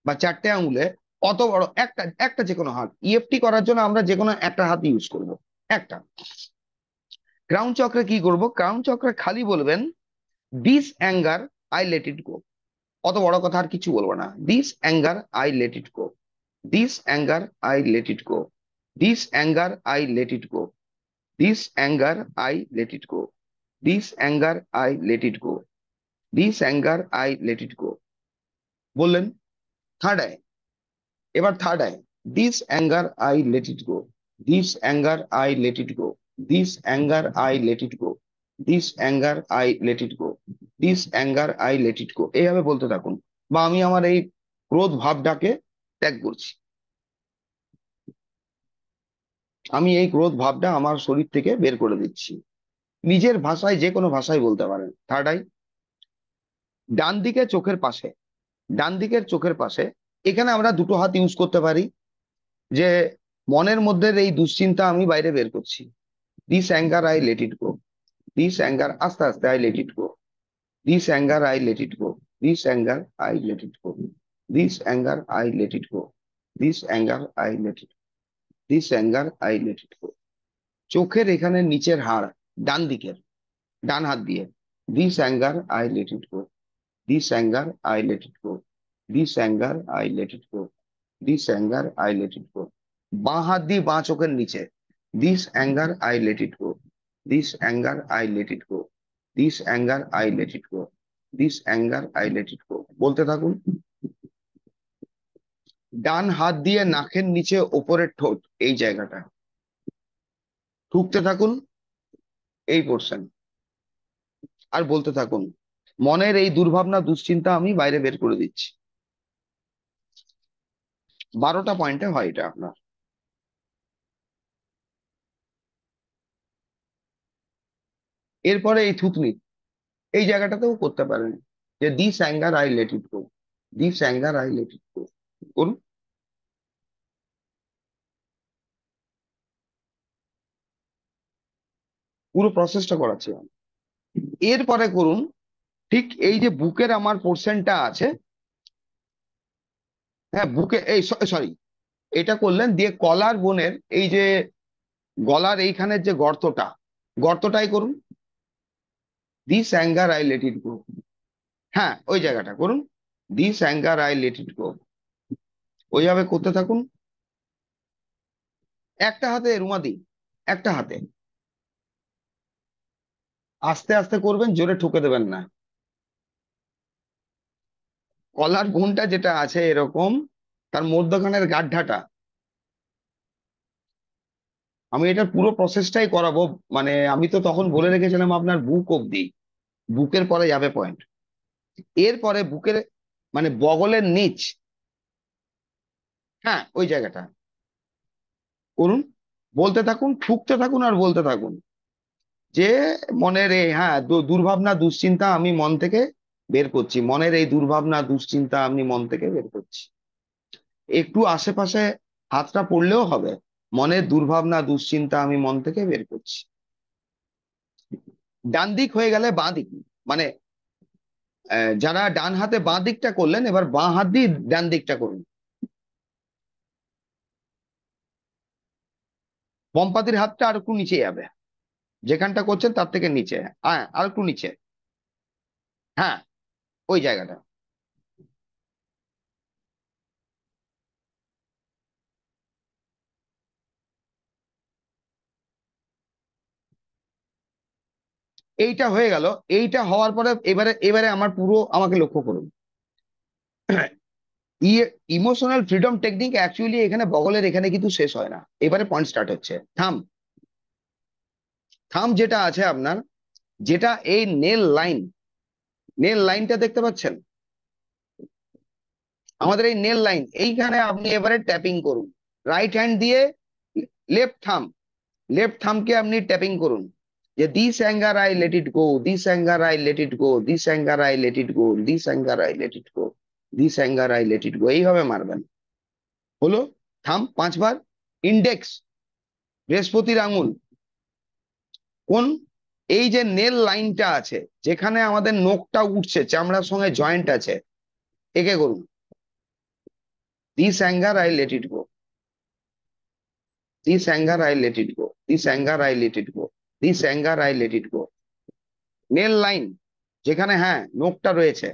বা 4টে আঙুলে, অত বড় একটা একটা যে কোনো হাত, ইএফটি করার জন্য আমরা যে কোনো একটা হাত ইউজ করব, একটা। ক্রাউন চক্রে কি করব, ক্রাউন চক্রে খালি বলবেন this anger I let it go, অত বড় কথা আর কিছু বলবো না, this anger I let it go, this anger I let it go, this anger I let it go, this anger I let it go, this anger I let it go, this anger I let it go, বললেন। থার্ড আই, এবার third eye, this anger I let it go, this anger I let it go, this anger I let it go, this anger I let it go, this anger I let it go, এইভাবে বলতে থাকুন। বা আমি আমার এই ক্রোধ ভাবটাকে ত্যাগ করছি, আমি এই ক্রোধ ভাবটা আমার শরীর থেকে বের করে দিচ্ছি। নিজের ভাষায়, যে কোনো ভাষায় বলতে পারেন। থার্ড আই, ডান দিকে চোখের পাশে, ডান দিকের চোখের পাশে, এখানে আমরা দুটো হাত ইউজ করতে পারি, যে মনের মধ্যে এই দুশ্চিন্তা আমি বাইরে বের করছি। This anger I let it go, this anger, আস্তে আস্তে, I let it go, this anger I let it go, this anger I let it go, this anger I let it go, this anger I let it, this anger I let it go. চোখের এখানে নিচের হাড়, ডান দিকের, ডান হাত দিয়ে, this anger I let it go, this anger I let it go, this anger I let it go, this anger I let it go. বাঁ হাত দিয়ে বাঁ চোখের নিচে, this anger I let it go, this anger I let it go, this anger I let it go, this anger I let it go, বলতে থাকুন। ডান হাত দিয়ে নাকের নিচে ওপরের ঠোঁট, এই জায়গাটা ঠুকতে থাকুন, এই পোর্শন, আর বলতে থাকুন, মনের এই দুর্ভাবনা দুশ্চিন্তা আমি বাইরে বের করে দিচ্ছি। 12টা পয়েন্টে হয় এটা আপনার। এরপরে এই থুতনি, এই জায়গাটাতেও করতে পারেন, যে this anger I let it go, this anger I let it go, করুন। পুরো প্রসেসটা করাচ্ছি আমি। এরপরে করুন, ঠিক এই যে বুকের আমার পোর্শনটা আছে, হ্যাঁ বুকে, এই সরি, এটা করলেন, দিয়ে কলার বোনের এই যে গলার এইখানের যে গর্তটা, গর্তটাই করুন, this anger I let it go, হ্যাঁ ওই জায়গাটা করুন, this anger I let it go, ওইভাবে করতে থাকুন। একটা হাতে রুমা দিন, একটা হাতে, আস্তে আস্তে করবেন, জোরে ঠুকে দেবেন না। কলার বোনটা যেটা আছে এরকম, তার মধ্যখানের গাড্ডাটা, আমি এটার পুরো প্রসেসটাই করাবো। মানে আমি তো তখন বলে রেখেছিলাম আপনার বুক অব্দি, বুকের পরে যাবে পয়েন্ট। এরপরে বুকের মানে বগলের নিচ, হ্যাঁ ওই জায়গাটা করুন, বলতে থাকুন, ঠুকতে থাকুন আর বলতে থাকুন, যে মনের এই, হ্যাঁ দুর্ভাবনা দুশ্চিন্তা আমি মন থেকে বের করছি, মনের এই দুর্ভাবনা দুশ্চিন্তা আমি মন থেকে বের করছি। একটু আশেপাশে হাতটা পড়লেও হবে, মনের দুর্ভাবনা দুশ্চিন্তা আমি মন থেকে বের করছি। ডান দিক হয়ে গেলে বাঁ দিক, মানে যারা ডান হাতে বাঁ দিকটা করলেন, এবার বাঁ হাত দিয়ে ডান দিকটা করুন। পম্পাতির হাতটা আর একটু নিচে যাবে, যেখানটা করছেন তার থেকে নিচে, হ্যাঁ আর একটু নিচে, হ্যাঁ ওই জায়গাটা। এইটা হয়ে গেল। এইটা হওয়ার পরে এবারে এবারে আমার পুরো আমাকে লক্ষ্য করুন। ইমোশনাল ফ্রিডম টেকনিক অ্যাকচুয়ালি এখানে বগলের এখানে কিন্তু শেষ হয় না, এবারে পয়েন্ট স্টার্ট হচ্ছে। থাম, থাম যেটা আছে আপনার, যেটা এই নেল লাইন, নেল লাইনটা দেখতে পাচ্ছেন, আমাদের এই নেল লাইন, এইখানে আপনি এবারে ট্যাপিং করুন, রাইট হ্যান্ড দিয়ে লেফট থাম, লেফট থামকে আপনি ট্যাপিং করুন, যে this anger I let it go, this anger I let it go, this anger I let it go, this anger I let it go, this anger I let it go, এইভাবে মারবেন। হলো, থাম 5 বার। ইন্ডেক্স, বৃহস্পতির আঙুল, কোন, এই যে নেল লাইনটা আছে, যেখানে আমাদের নখটা উঠছে, চামড়ার সঙ্গে জয়েন্ট আছে, একে করুন, this anger I let it go, this anger I let it go, this anger I let it go, this anger I let it go. Nail line যেখানে, হ্যাঁ নখটা রয়েছে,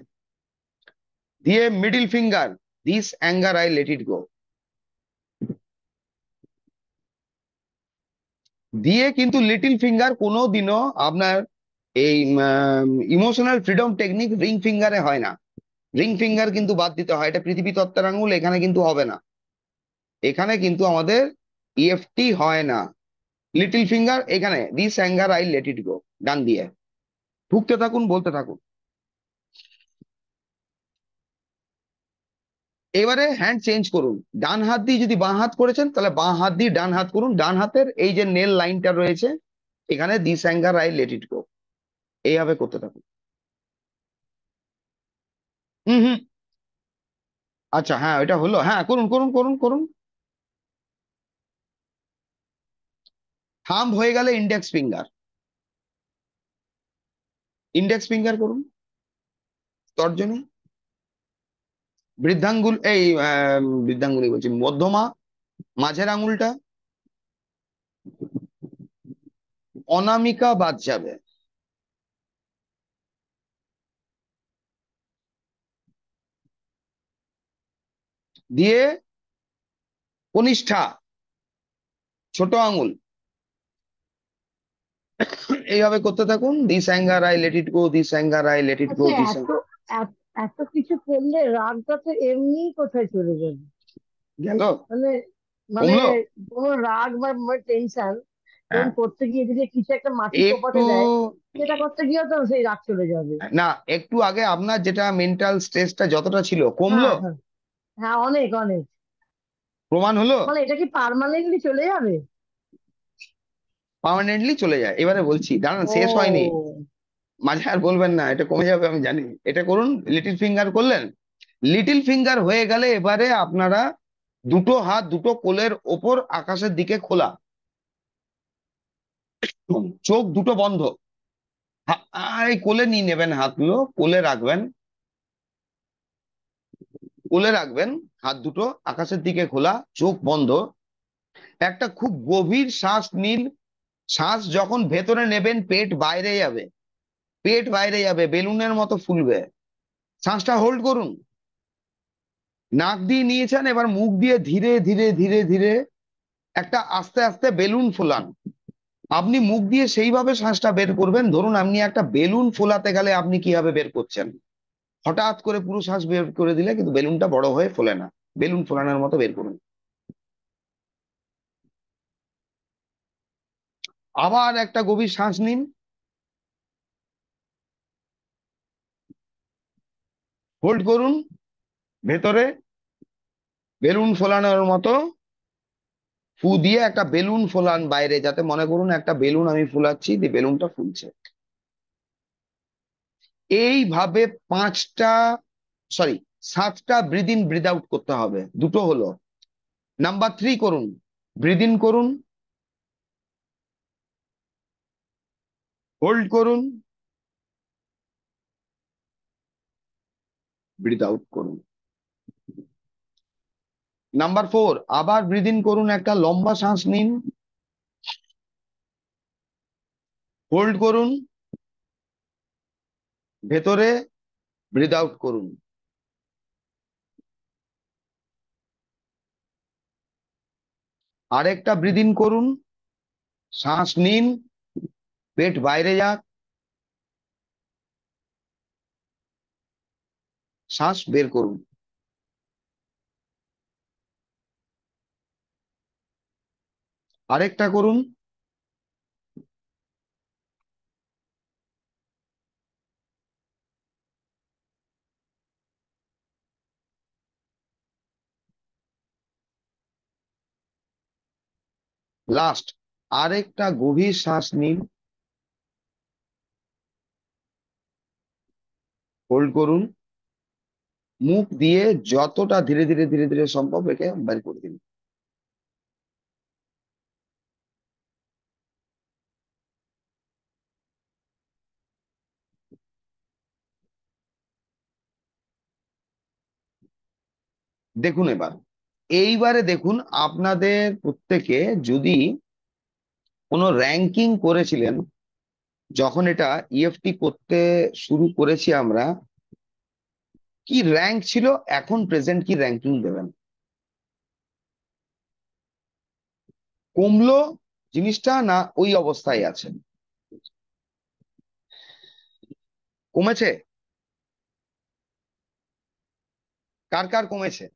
দিয়ে middle finger, this anger I let it go, দিয়ে কিন্তু লিটল ফিঙ্গার কোনো দিনও আপনার এই ইমোশনাল ফ্রিডম টেকনিক রিং ফিঙ্গারে হয় না, রিং ফিঙ্গার কিন্তু বাদ দিতে হয়, এটা পৃথিবী তত্ত্বের আঙুল, এখানে কিন্তু হবে না, এখানে কিন্তু আমাদের ইএফটি হয় না, লিটল ফিঙ্গার এখানে this anger I let it go, ডান দিয়ে ঠুকতে থাকুন, বলতে থাকুন। এবারে হ্যান্ড চেঞ্জ করুন, ডান হাত দিয়ে যদি বাঁ হাত করেছেন তাহলে বাঁ হাত দিয়ে ডান হাত করুন, ডান হাতের এই যে নেল লাইনটা রয়েছে এখানে this anger I let it go, এইভাবে করতে থাকুন। হুম হুম। আচ্ছা হ্যাঁ, এটা হলো, হ্যাঁ করুন করুন করুন করুন। থাম্ব হয়ে গেলে ইন্ডেক্স ফিঙ্গার, ইন্ডেক্স ফিঙ্গার করুন, তর্জনী, বৃদ্ধাঙ্গুল এই বৃদ্ধাঙ্গুলি বলছি, মধ্যমা, মাঝের আঙুলটা, অনামিকা বাদ যাবে, দিয়ে কনিষ্ঠা, ছোট আঙুল, এইভাবে করতে থাকুন। This anger I let it go, this anger I let it go, আচ্ছা, দিস। এত কিছু করলে রাগটা তো এমনি কোথায় চলে যাবে? গেল, মানে মানে কমলো। কোনো রাগ বা টেনশন হ্যাঁ, ধরুন করতে গিয়ে যদি কিছু একটা মাটি একটু, কোপাতে দেয়, সেটা করতে গিয়েও তো সেই রাগ চলে যাবে। না একটু আগে আপনার যেটা মেন্টাল স্ট্রেসটা যতটা ছিল হ্যাঁ, কমলো, হ্যাঁ, হ্যাঁ, অনেক অনেক। প্রমাণ হলো। মানে এটা কি পার্মানেন্টলি চলে যাবে? পার্মানেন্টলি চলে যায়। এবারে বলছি, দাঁড়ান শেষ হয়নি, ও, মাঝে আর বলবেন না, এটা কমে যাবে আমি জানি। এটা করুন, লিটল ফিঙ্গার করলেন, লিটল ফিঙ্গার হয়ে গেলে এবারে আপনারা দুটো হাত দুটো কোলের ওপর আকাশের দিকে খোলা, চোখ দুটো বন্ধ, এই কোলে নিয়ে নেবেন, হাতগুলো কোলে রাখবেন, কোলে রাখবেন, হাত দুটো আকাশের দিকে খোলা, চোখ বন্ধ, একটা খুব গভীর শ্বাস নিন। শ্বাস যখন ভেতরে নেবেন পেট বাইরে যাবে, পেট বাইরে যাবে, বেলুনের মতো ফুলবে, শ্বাসটা হোল্ড করুন। নাক দিয়ে নিয়েছেন, এবার মুখ দিয়ে ধীরে ধীরে ধীরে ধীরে একটা আস্তে আস্তে বেলুন ফোলান। আপনি মুখ দিয়ে সেইভাবে শ্বাসটা বের করবেন, ধরুন আপনি একটা বেলুন ফোলাতে গেলে আপনি কিভাবে বের করছেন, হঠাৎ করে পুরো শ্বাস বের করে দিলে কিন্তু বেলুনটা বড় হয়ে ফোলে না, বেলুন ফোলানোর মতো বের করুন। আবার একটা গভীর শ্বাস নিন, হোল্ড করুন, ভেতরে বেলুন ফোলানোর মতো ফু দিয়ে একটা বেলুন ফোলান বাইরে, যাতে মনে করুন একটা বেলুন আমি ফুলাচ্ছি, দিয়ে বেলুনটা ফুলছে। এইভাবে পাঁচটা, সরি, সাতটা ব্রিদ ইন ব্রিদ আউট করতে হবে, দুটো হলো। নাম্বার 3 করুন, ব্রিদ ইন করুন, হোল্ড করুন, ব্রিদ আউট করুন। নাম্বার 4, আবার ব্রিদ ইন করুন, একটা লম্বা শ্বাস নিন, হোল্ড করুন, ভেতরে ব্রিদ আউট করুন। আরেকটা ব্রিদ ইন করুন, শ্বাস নিন, পেট বাইরে যাক, শ্বাস বের করুন। আরেকটা করুন, লাস্ট আরেকটা গভীর শ্বাস নিন, হোল্ড করুন, মুখ দিয়ে যতটা ধীরে ধীরে ধীরে ধীরে সম্ভব একে বের করে দিন। দেখুন এবার, এইবারে দেখুন আপনাদের প্রত্যেকে যদি কোনো র্যাঙ্কিং করেছিলেন, যখন এটা ইএফটি করতে শুরু করেছি আমরা, কি র্যাঙ্ক ছিল, এখন প্রেজেন্ট কি র্যাঙ্কিং দেবেন? কমলো জিনিসটা না ওই অবস্থায় আছে? কমেছে? কার কার কমেছে?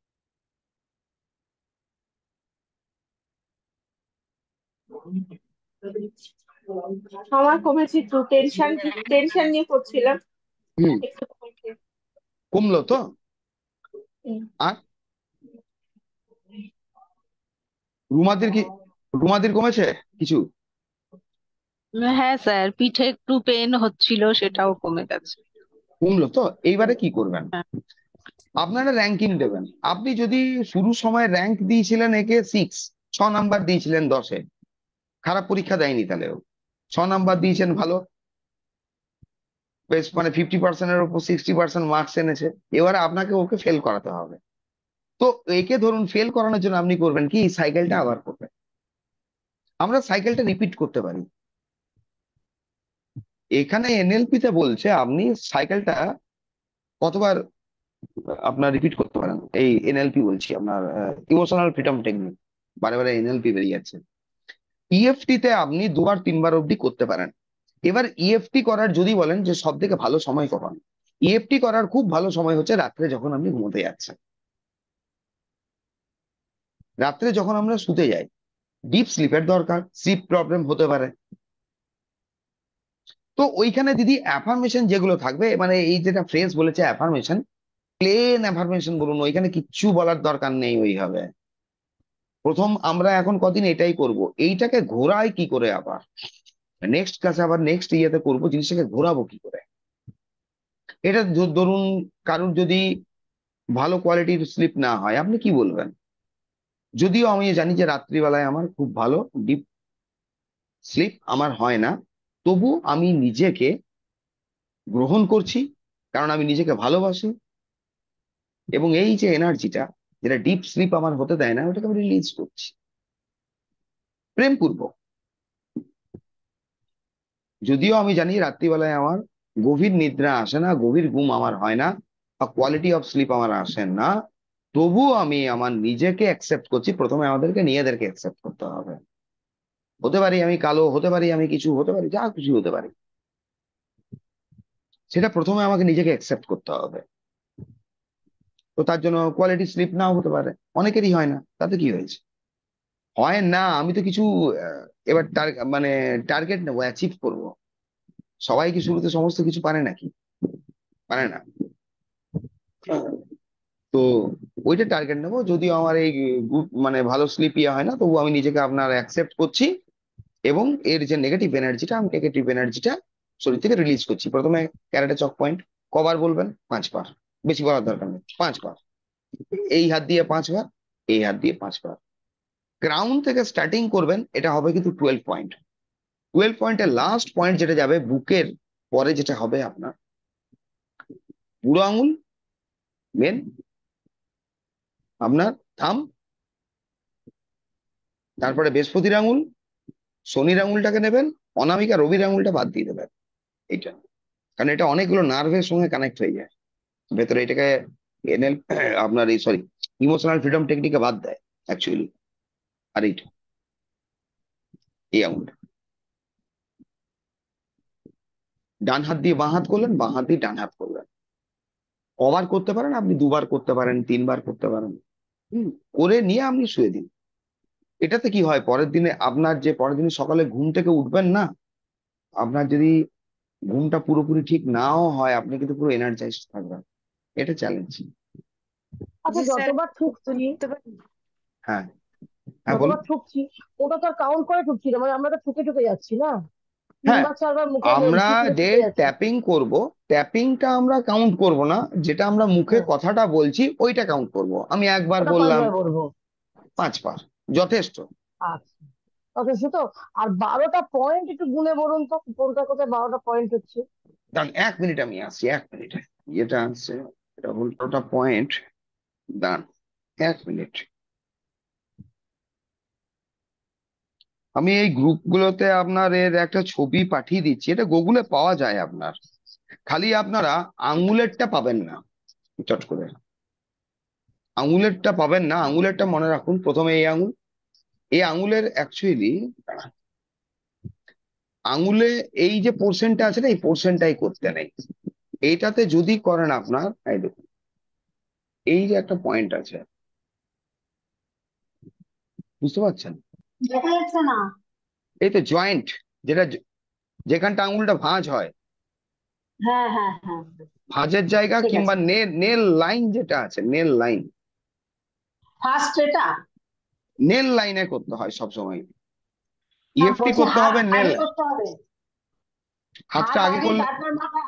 আমার কমেছে একটু, টেনশন নিয়ে পড়ছিলাম, হুম। একটু কমেছে। কমলো তো? হুম। আর রুমাদির কি, রুমাদির কমেছে কিছু? হ্যাঁ স্যার, পিঠে একটু পেন হচ্ছিল, সেটাও কমে গেছে। কমলো তো? এইবারে কি করবেন, হ্যাঁ। আপনারা র্যাঙ্কিং দেবেন। আপনি যদি শুরু সময় র্যাঙ্ক দিয়েছিলেন একে 6 নাম্বার দিয়েছিলেন 10-এ, খারাপ পরীক্ষা দেয়নি তাহলেও, 6 নাম্বার দিয়েছেন, ভালো, বেশ, মানে 50%-এর উপর 60% মার্কস এনেছে। এবারে আপনাকে ওকে ফেল করাতে হবে। তো একে ধরুন ফেল করানোর জন্য আপনি করবেন কি, এই সাইকেলটা আবার করবেন। আমরা সাইকেলটা রিপিট করতে পারি। এখানে এনএলপি তে বলছে আপনি সাইকেলটা কতবার আপনার রিপিট করতে পারেন। এই এনএলপি বলছি আপনার, ইমোশনাল ফ্রিডম টেকনিক, বারে বারে এনএলপি বেরিয়ে যাচ্ছে। ইএফটি তে আপনি 2-3 বার অব্দি করতে পারেন। এবার ইএফটি করার যদি বলেন যে সব থেকে ভালো সময় কখন, ইএফটি করার খুব ভালো সময় হচ্ছে রাত্রে যখন আপনি ঘুমোতে যাচ্ছেন। রাত্রে যখন আমরা শুতে যাই, ডিপ স্লিপের দরকার, স্লিপ প্রবলেম হতে পারে। তো ওইখানে দিদি অ্যাফার্মেশন যেগুলো থাকবে, মানে এই যেটা ফ্রেজ বলেছে অ্যাফার্মেশন, প্লেন অ্যাফার্মেশন বলুন, ওইখানে কিচ্ছু বলার দরকার নেই ওইভাবে। প্রথম আমরা এখন কদিন এটাই করব, এইটাকে ঘোরাই কি করে, আবার নেক্সট ক্লাসে আবার নেক্সট ইয়েতে করবো জিনিসটাকে ঘোরাবো কি করে। এটা ধরুন কারুর যদি ভালো কোয়ালিটির স্লিপ না হয়, আপনি কি বলবেন? যদিও আমি জানি যে রাত্রিবেলায় আমার খুব ভালো ডিপ স্লিপ আমার হয় না, তবু আমি নিজেকে গ্রহণ করছি, কারণ আমি নিজেকে ভালোবাসি, এবং এই যে এনার্জিটা যেটা ডিপ স্লিপ আমার হতে দেয় না, ওটাকে আমি রিলিজ করছি প্রেমপূর্বক। যদিও আমি জানি রাত্রিবেলায় আমার গভীর নিদ্রা আসে না, গভীর ঘুম আমার হয় না, বা কোয়ালিটি অফ স্লিপ আমার আসে না, তবু আমি আমার নিজেকে অ্যাকসেপ্ট করছি। প্রথমে আমাদেরকে নিজেদেরকে অ্যাকসেপ্ট করতে হবে। হতে পারি আমি কালো, হতে পারি আমি কিছু, হতে পারি যা খুশি হতে পারি, সেটা প্রথমে আমাকে নিজেকে অ্যাকসেপ্ট করতে হবে। তো তার জন্য কোয়ালিটি স্লিপ নাও হতে পারে, অনেকেরই হয় না, তাতে কি হয়েছে, হয় না, আমি তো কিছু এবার মানে টার্গেট নেবো, অ্যাচিভ করব। সবাই কি শুরুতে সমস্ত কিছু পারে নাকি? পারে না। তো ওইটা টার্গেট নেবো, যদিও আমার এই মানে ভালো স্লিপ ইয়ে হয় না, তবু আমি নিজেকে আপনার অ্যাকসেপ্ট করছি, এবং এর যে নেগেটিভ এনার্জিটা শরীর থেকে রিলিজ করছি। প্রথমে ক্যারাটে চক পয়েন্ট, কবার বলবেন? 5 বার, বেশি বলার দরকার নেই, 5 বার। এই হাত দিয়ে 5 বার, এই হাত দিয়ে 5 বার। ক্রাউন থেকে স্টার্টিং করবেন, এটা হবে কিন্তু 12 পয়েন্ট। 12 পয়েন্টের লাস্ট পয়েন্ট যেটা যাবে বুকের পরে, যেটা হবে আপনার বুড়ো আঙুল, মেন আপনার থাম, তারপরে বৃহস্পতির আঙুল, শনির আঙুলটাকে নেবেন, অনামিকা রবির আঙুলটা বাদ দিয়ে দেবেন। এইটা, কারণ এটা অনেকগুলো নার্ভের সঙ্গে কানেক্ট হয়ে যায় ভেতরে, এটাকে এনএল আপনার এই সরি ইমোশনাল ফ্রিডম টেকনিকে বাদ দেয় অ্যাকচুয়ালি। আর এইটা, এই আঙুলটা, ডান হাত দিয়ে বাঁ হাত করলেন, বাঁ হাত দিয়ে ডান হাত করলেন। কবার করতে পারেন আপনি? 2 বার করতে পারেন, 3 বার করতে পারেন। হুম, করে নিয়ে আপনি শুয়ে দিন। এটাতে কি হয়, পরের দিনে আপনার যে পরের দিনে সকালে ঘুম থেকে উঠবেন না, আপনার যদি ঘুমটা পুরোপুরি ঠিক নাও হয়, আপনি কিন্তু পুরো এনার্জাইজ থাকবেন। এটা চ্যালেঞ্জ। আচ্ছা, জি স্যার, যতবার ঠুকছি, করতে পারি। হ্যাঁ, হ্যাঁ বলুন। ওটা তো আর কাউন্ট করে ঠুকছি না, মানে আমরা তো ঠুকে ঠুকে যাচ্ছি না, হ্যাঁ, 3 বার 4 বার মুখে আমরা বলছি, যে ঠুকে যাচ্ছি। ট্যাপিং করব, ট্যাপিংটা আমরা কাউন্ট করব না, যেটা আমরা মুখে হ্যাঁ, কথাটা বলছি ওইটা কাউন্ট করব। আমি একবার ওটা বললাম, 5 বার বলবো। 5 বার যথেষ্ট। আচ্ছা, যথেষ্ট তো? আর 12টা পয়েন্ট একটু গুনে বলুন তো, কোনটা কোথায় 12টা পয়েন্ট হচ্ছে? দাঁড়ান 1 মিনিট, আমি আসছি 1 মিনিট। এটা আছে, এটা উল্টোটা পয়েন্ট, দাঁড়ান 1 মিনিট। আমি এই গ্রুপগুলোতে আপনার এর একটা ছবি পাঠিয়ে দিচ্ছি, এটা গুগলে পাওয়া যায় আপনার। খালি আপনারা আঙুলেরটা পাবেন না, চট করে আঙুলেরটা পাবেন না। আঙুলেরটা মনে রাখুন, প্রথমে এই আঙুল, এই আঙুলের অ্যাকচুয়ালি আঙুলে এই যে পোর্শনটা আছে না, এই পোর্শনটাই করতে নেই। এইটাতে যদি করেন আপনার, এই দেখুন, এই যে একটা পয়েন্ট আছে, বুঝতে পারছেন? দেখা যাচ্ছে না। এই তো জয়েন্ট, যেখানটা আঙুলটা ভাঁজ হয়, হ্যাঁ হ্যাঁ হ্যাঁ, ভাঁজের জায়গা ঠিক কিংবা আছে। নেল লাইন যেটা আছে, নেল লাইন, ফার্স্ট এটা, নেল লাইনে করতে হয় সবসময়। না ইএফটি বলছি করতে হাত হবে নেল। আগে করতে হবে, হাতটা হাত আগে আগে করলেন, তারপর মাথা,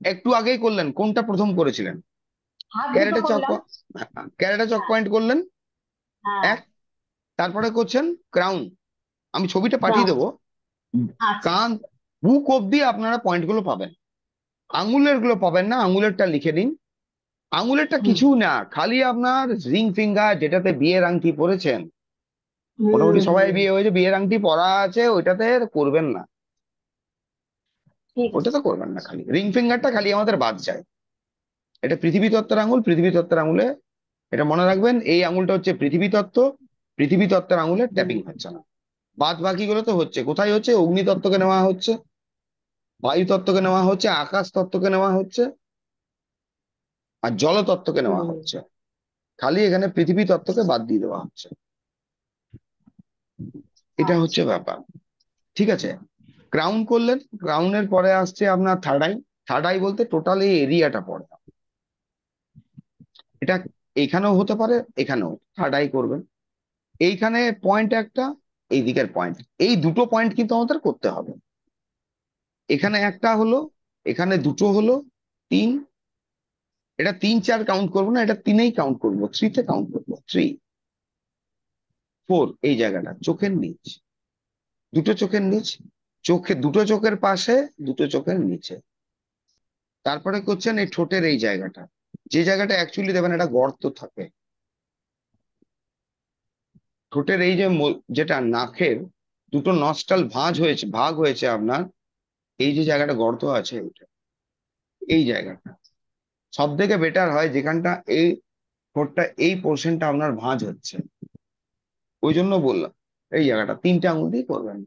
একটু আগেই করলেন, কোনটা প্রথম করেছিলেন? হাত দুটো ক্যারেটে চক, করলাম। ক্যারেটে চক হ্যাঁ পয়েন্ট করলেন হ্যাঁ, এক, তারপরে করছেন ক্রাউন। আমি ছবিটা পাঠিয়ে রাউন্ড, দেবো। আচ্ছা। কান, বুক অব্দি আপনারা পয়েন্ট গুলো পাবেন, আঙুলের গুলো পাবেন না, আঙুলেরটা লিখে নিন। আঙুলেরটা হুম কিছু না, খালি আপনার রিং ফিঙ্গার, যেটাতে বিয়ের আংটি পরেছেন, হুম মোটামুটি সবাই হুম, বিয়ে হয়েছে, বিয়ের আংটি পরা আছে, ওইটাতে করবেন না, ঠিক আছে। ওইটাতে করবেন না, খালি রিং ফিঙ্গারটা খালি আমাদের বাদ যায়। এটা পৃথিবী তত্ত্বের আঙুল, পৃথিবী তত্ত্বের আঙুলে, এটা মনে রাখবেন, এই আঙুলটা হচ্ছে পৃথিবী তত্ত্ব, পৃথিবী তত্ত্বের আঙুলে হুম ট্যাপিং হচ্ছে না। বাদ বাকি গুলো তো হচ্ছে, কোথায় হচ্ছে? অগ্নি তত্ত্বকে নেওয়া হচ্ছে, বায়ু তত্ত্বকে নেওয়া হচ্ছে, আকাশ তত্ত্বকে নেওয়া হচ্ছে, আর জল তত্ত্বকে নেওয়া হুম, হচ্ছে। খালি এখানে পৃথিবী তত্ত্বকে বাদ দিয়ে দেওয়া হচ্ছে। এটা হচ্ছে আচ্ছা। ব্যাপার। ঠিক আছে, ক্রাউন করলেন, ক্রাউনের পরে আসছে আপনার থার্ড আই। থার্ড আই বলতে টোটাল এই এরিয়াটা পড়ে, এটা এখানেও হতে পারে, এখানেও থার্ড আই করবেন। এইখানে পয়েন্ট একটা, এই দিকের পয়েন্ট, এই দুটো পয়েন্ট কিন্তু আমাদের করতে হবে। এখানে একটা হলো, এখানে দুটো হলো, তিন, এটা তিন চার কাউন্ট করবো না, এটা তিনেই কাউন্ট করবো, থ্রিতে কাউন্ট করবো, থ্রি ফোর। এই জায়গাটা চোখের নিচ, দুটো চোখের নিচ, দুটো চোখের পাশে, দুটো চোখের নিচে। তারপরে করছেন এই ঠোঁটের এই জায়গাটা, যে জায়গাটা অ্যাকচুয়ালি দেবেন একটা গর্ত থাকে। ঠোঁটের এই যে যেটা নাকের দুটো নস্টাল ভাগ হয়েছে আপনার, এই যে জায়গাটা গর্ত আছে, এই জায়গাটা সব থেকে বেটার হয়, যেখানটা এই ঠোঁটটা এই পোর্শনটা আপনার ভাঁজ হচ্ছে, ওই জন্য বললাম এই জায়গাটা তিনটে আঙুল দিয়ে করবেন।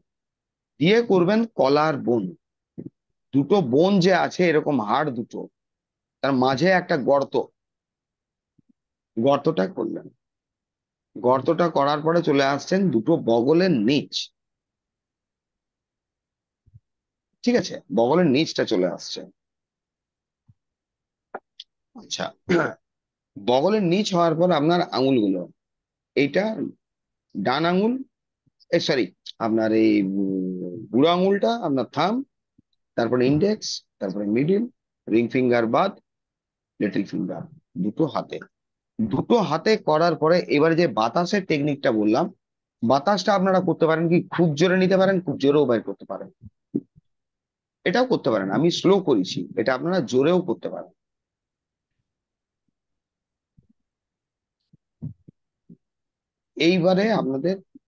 দিয়ে করবেন কলার বোন, দুটো বোন যে আছে এরকম হাড় দুটো, তার মাঝে একটা গর্ত, গর্তটা করলেন। গর্তটা করার পরে চলে আসছেন দুটো বগলের নিচ, ঠিক আছে, বগলের নিচটা চলে আসছে। আচ্ছা, বগলের নিচ হওয়ার পর আপনার আঙুলগুলো, এইটা ডান আঙুল, সরি, আপনার এই বুড়ো আঙুলটা আপনার থাম, তারপরে ইন্ডেক্স, তারপরে মিডিল, রিং ফিঙ্গার বাদ, লিটল ফিঙ্গার, দুটো হাতে। দুটো হাতে করার পরে এবারে যে বাতাসের টেকনিকটা বললাম, বাতাসটা আপনারা করতে পারেন কি, খুব জোরে নিতে পারেন, খুব জোরেও বাইর করতে পারেন, এটাও করতে পারেন। আমি স্লো করেছি, এটা আপনারা জোরেও করতে পারেন। এইবারে আপনাদের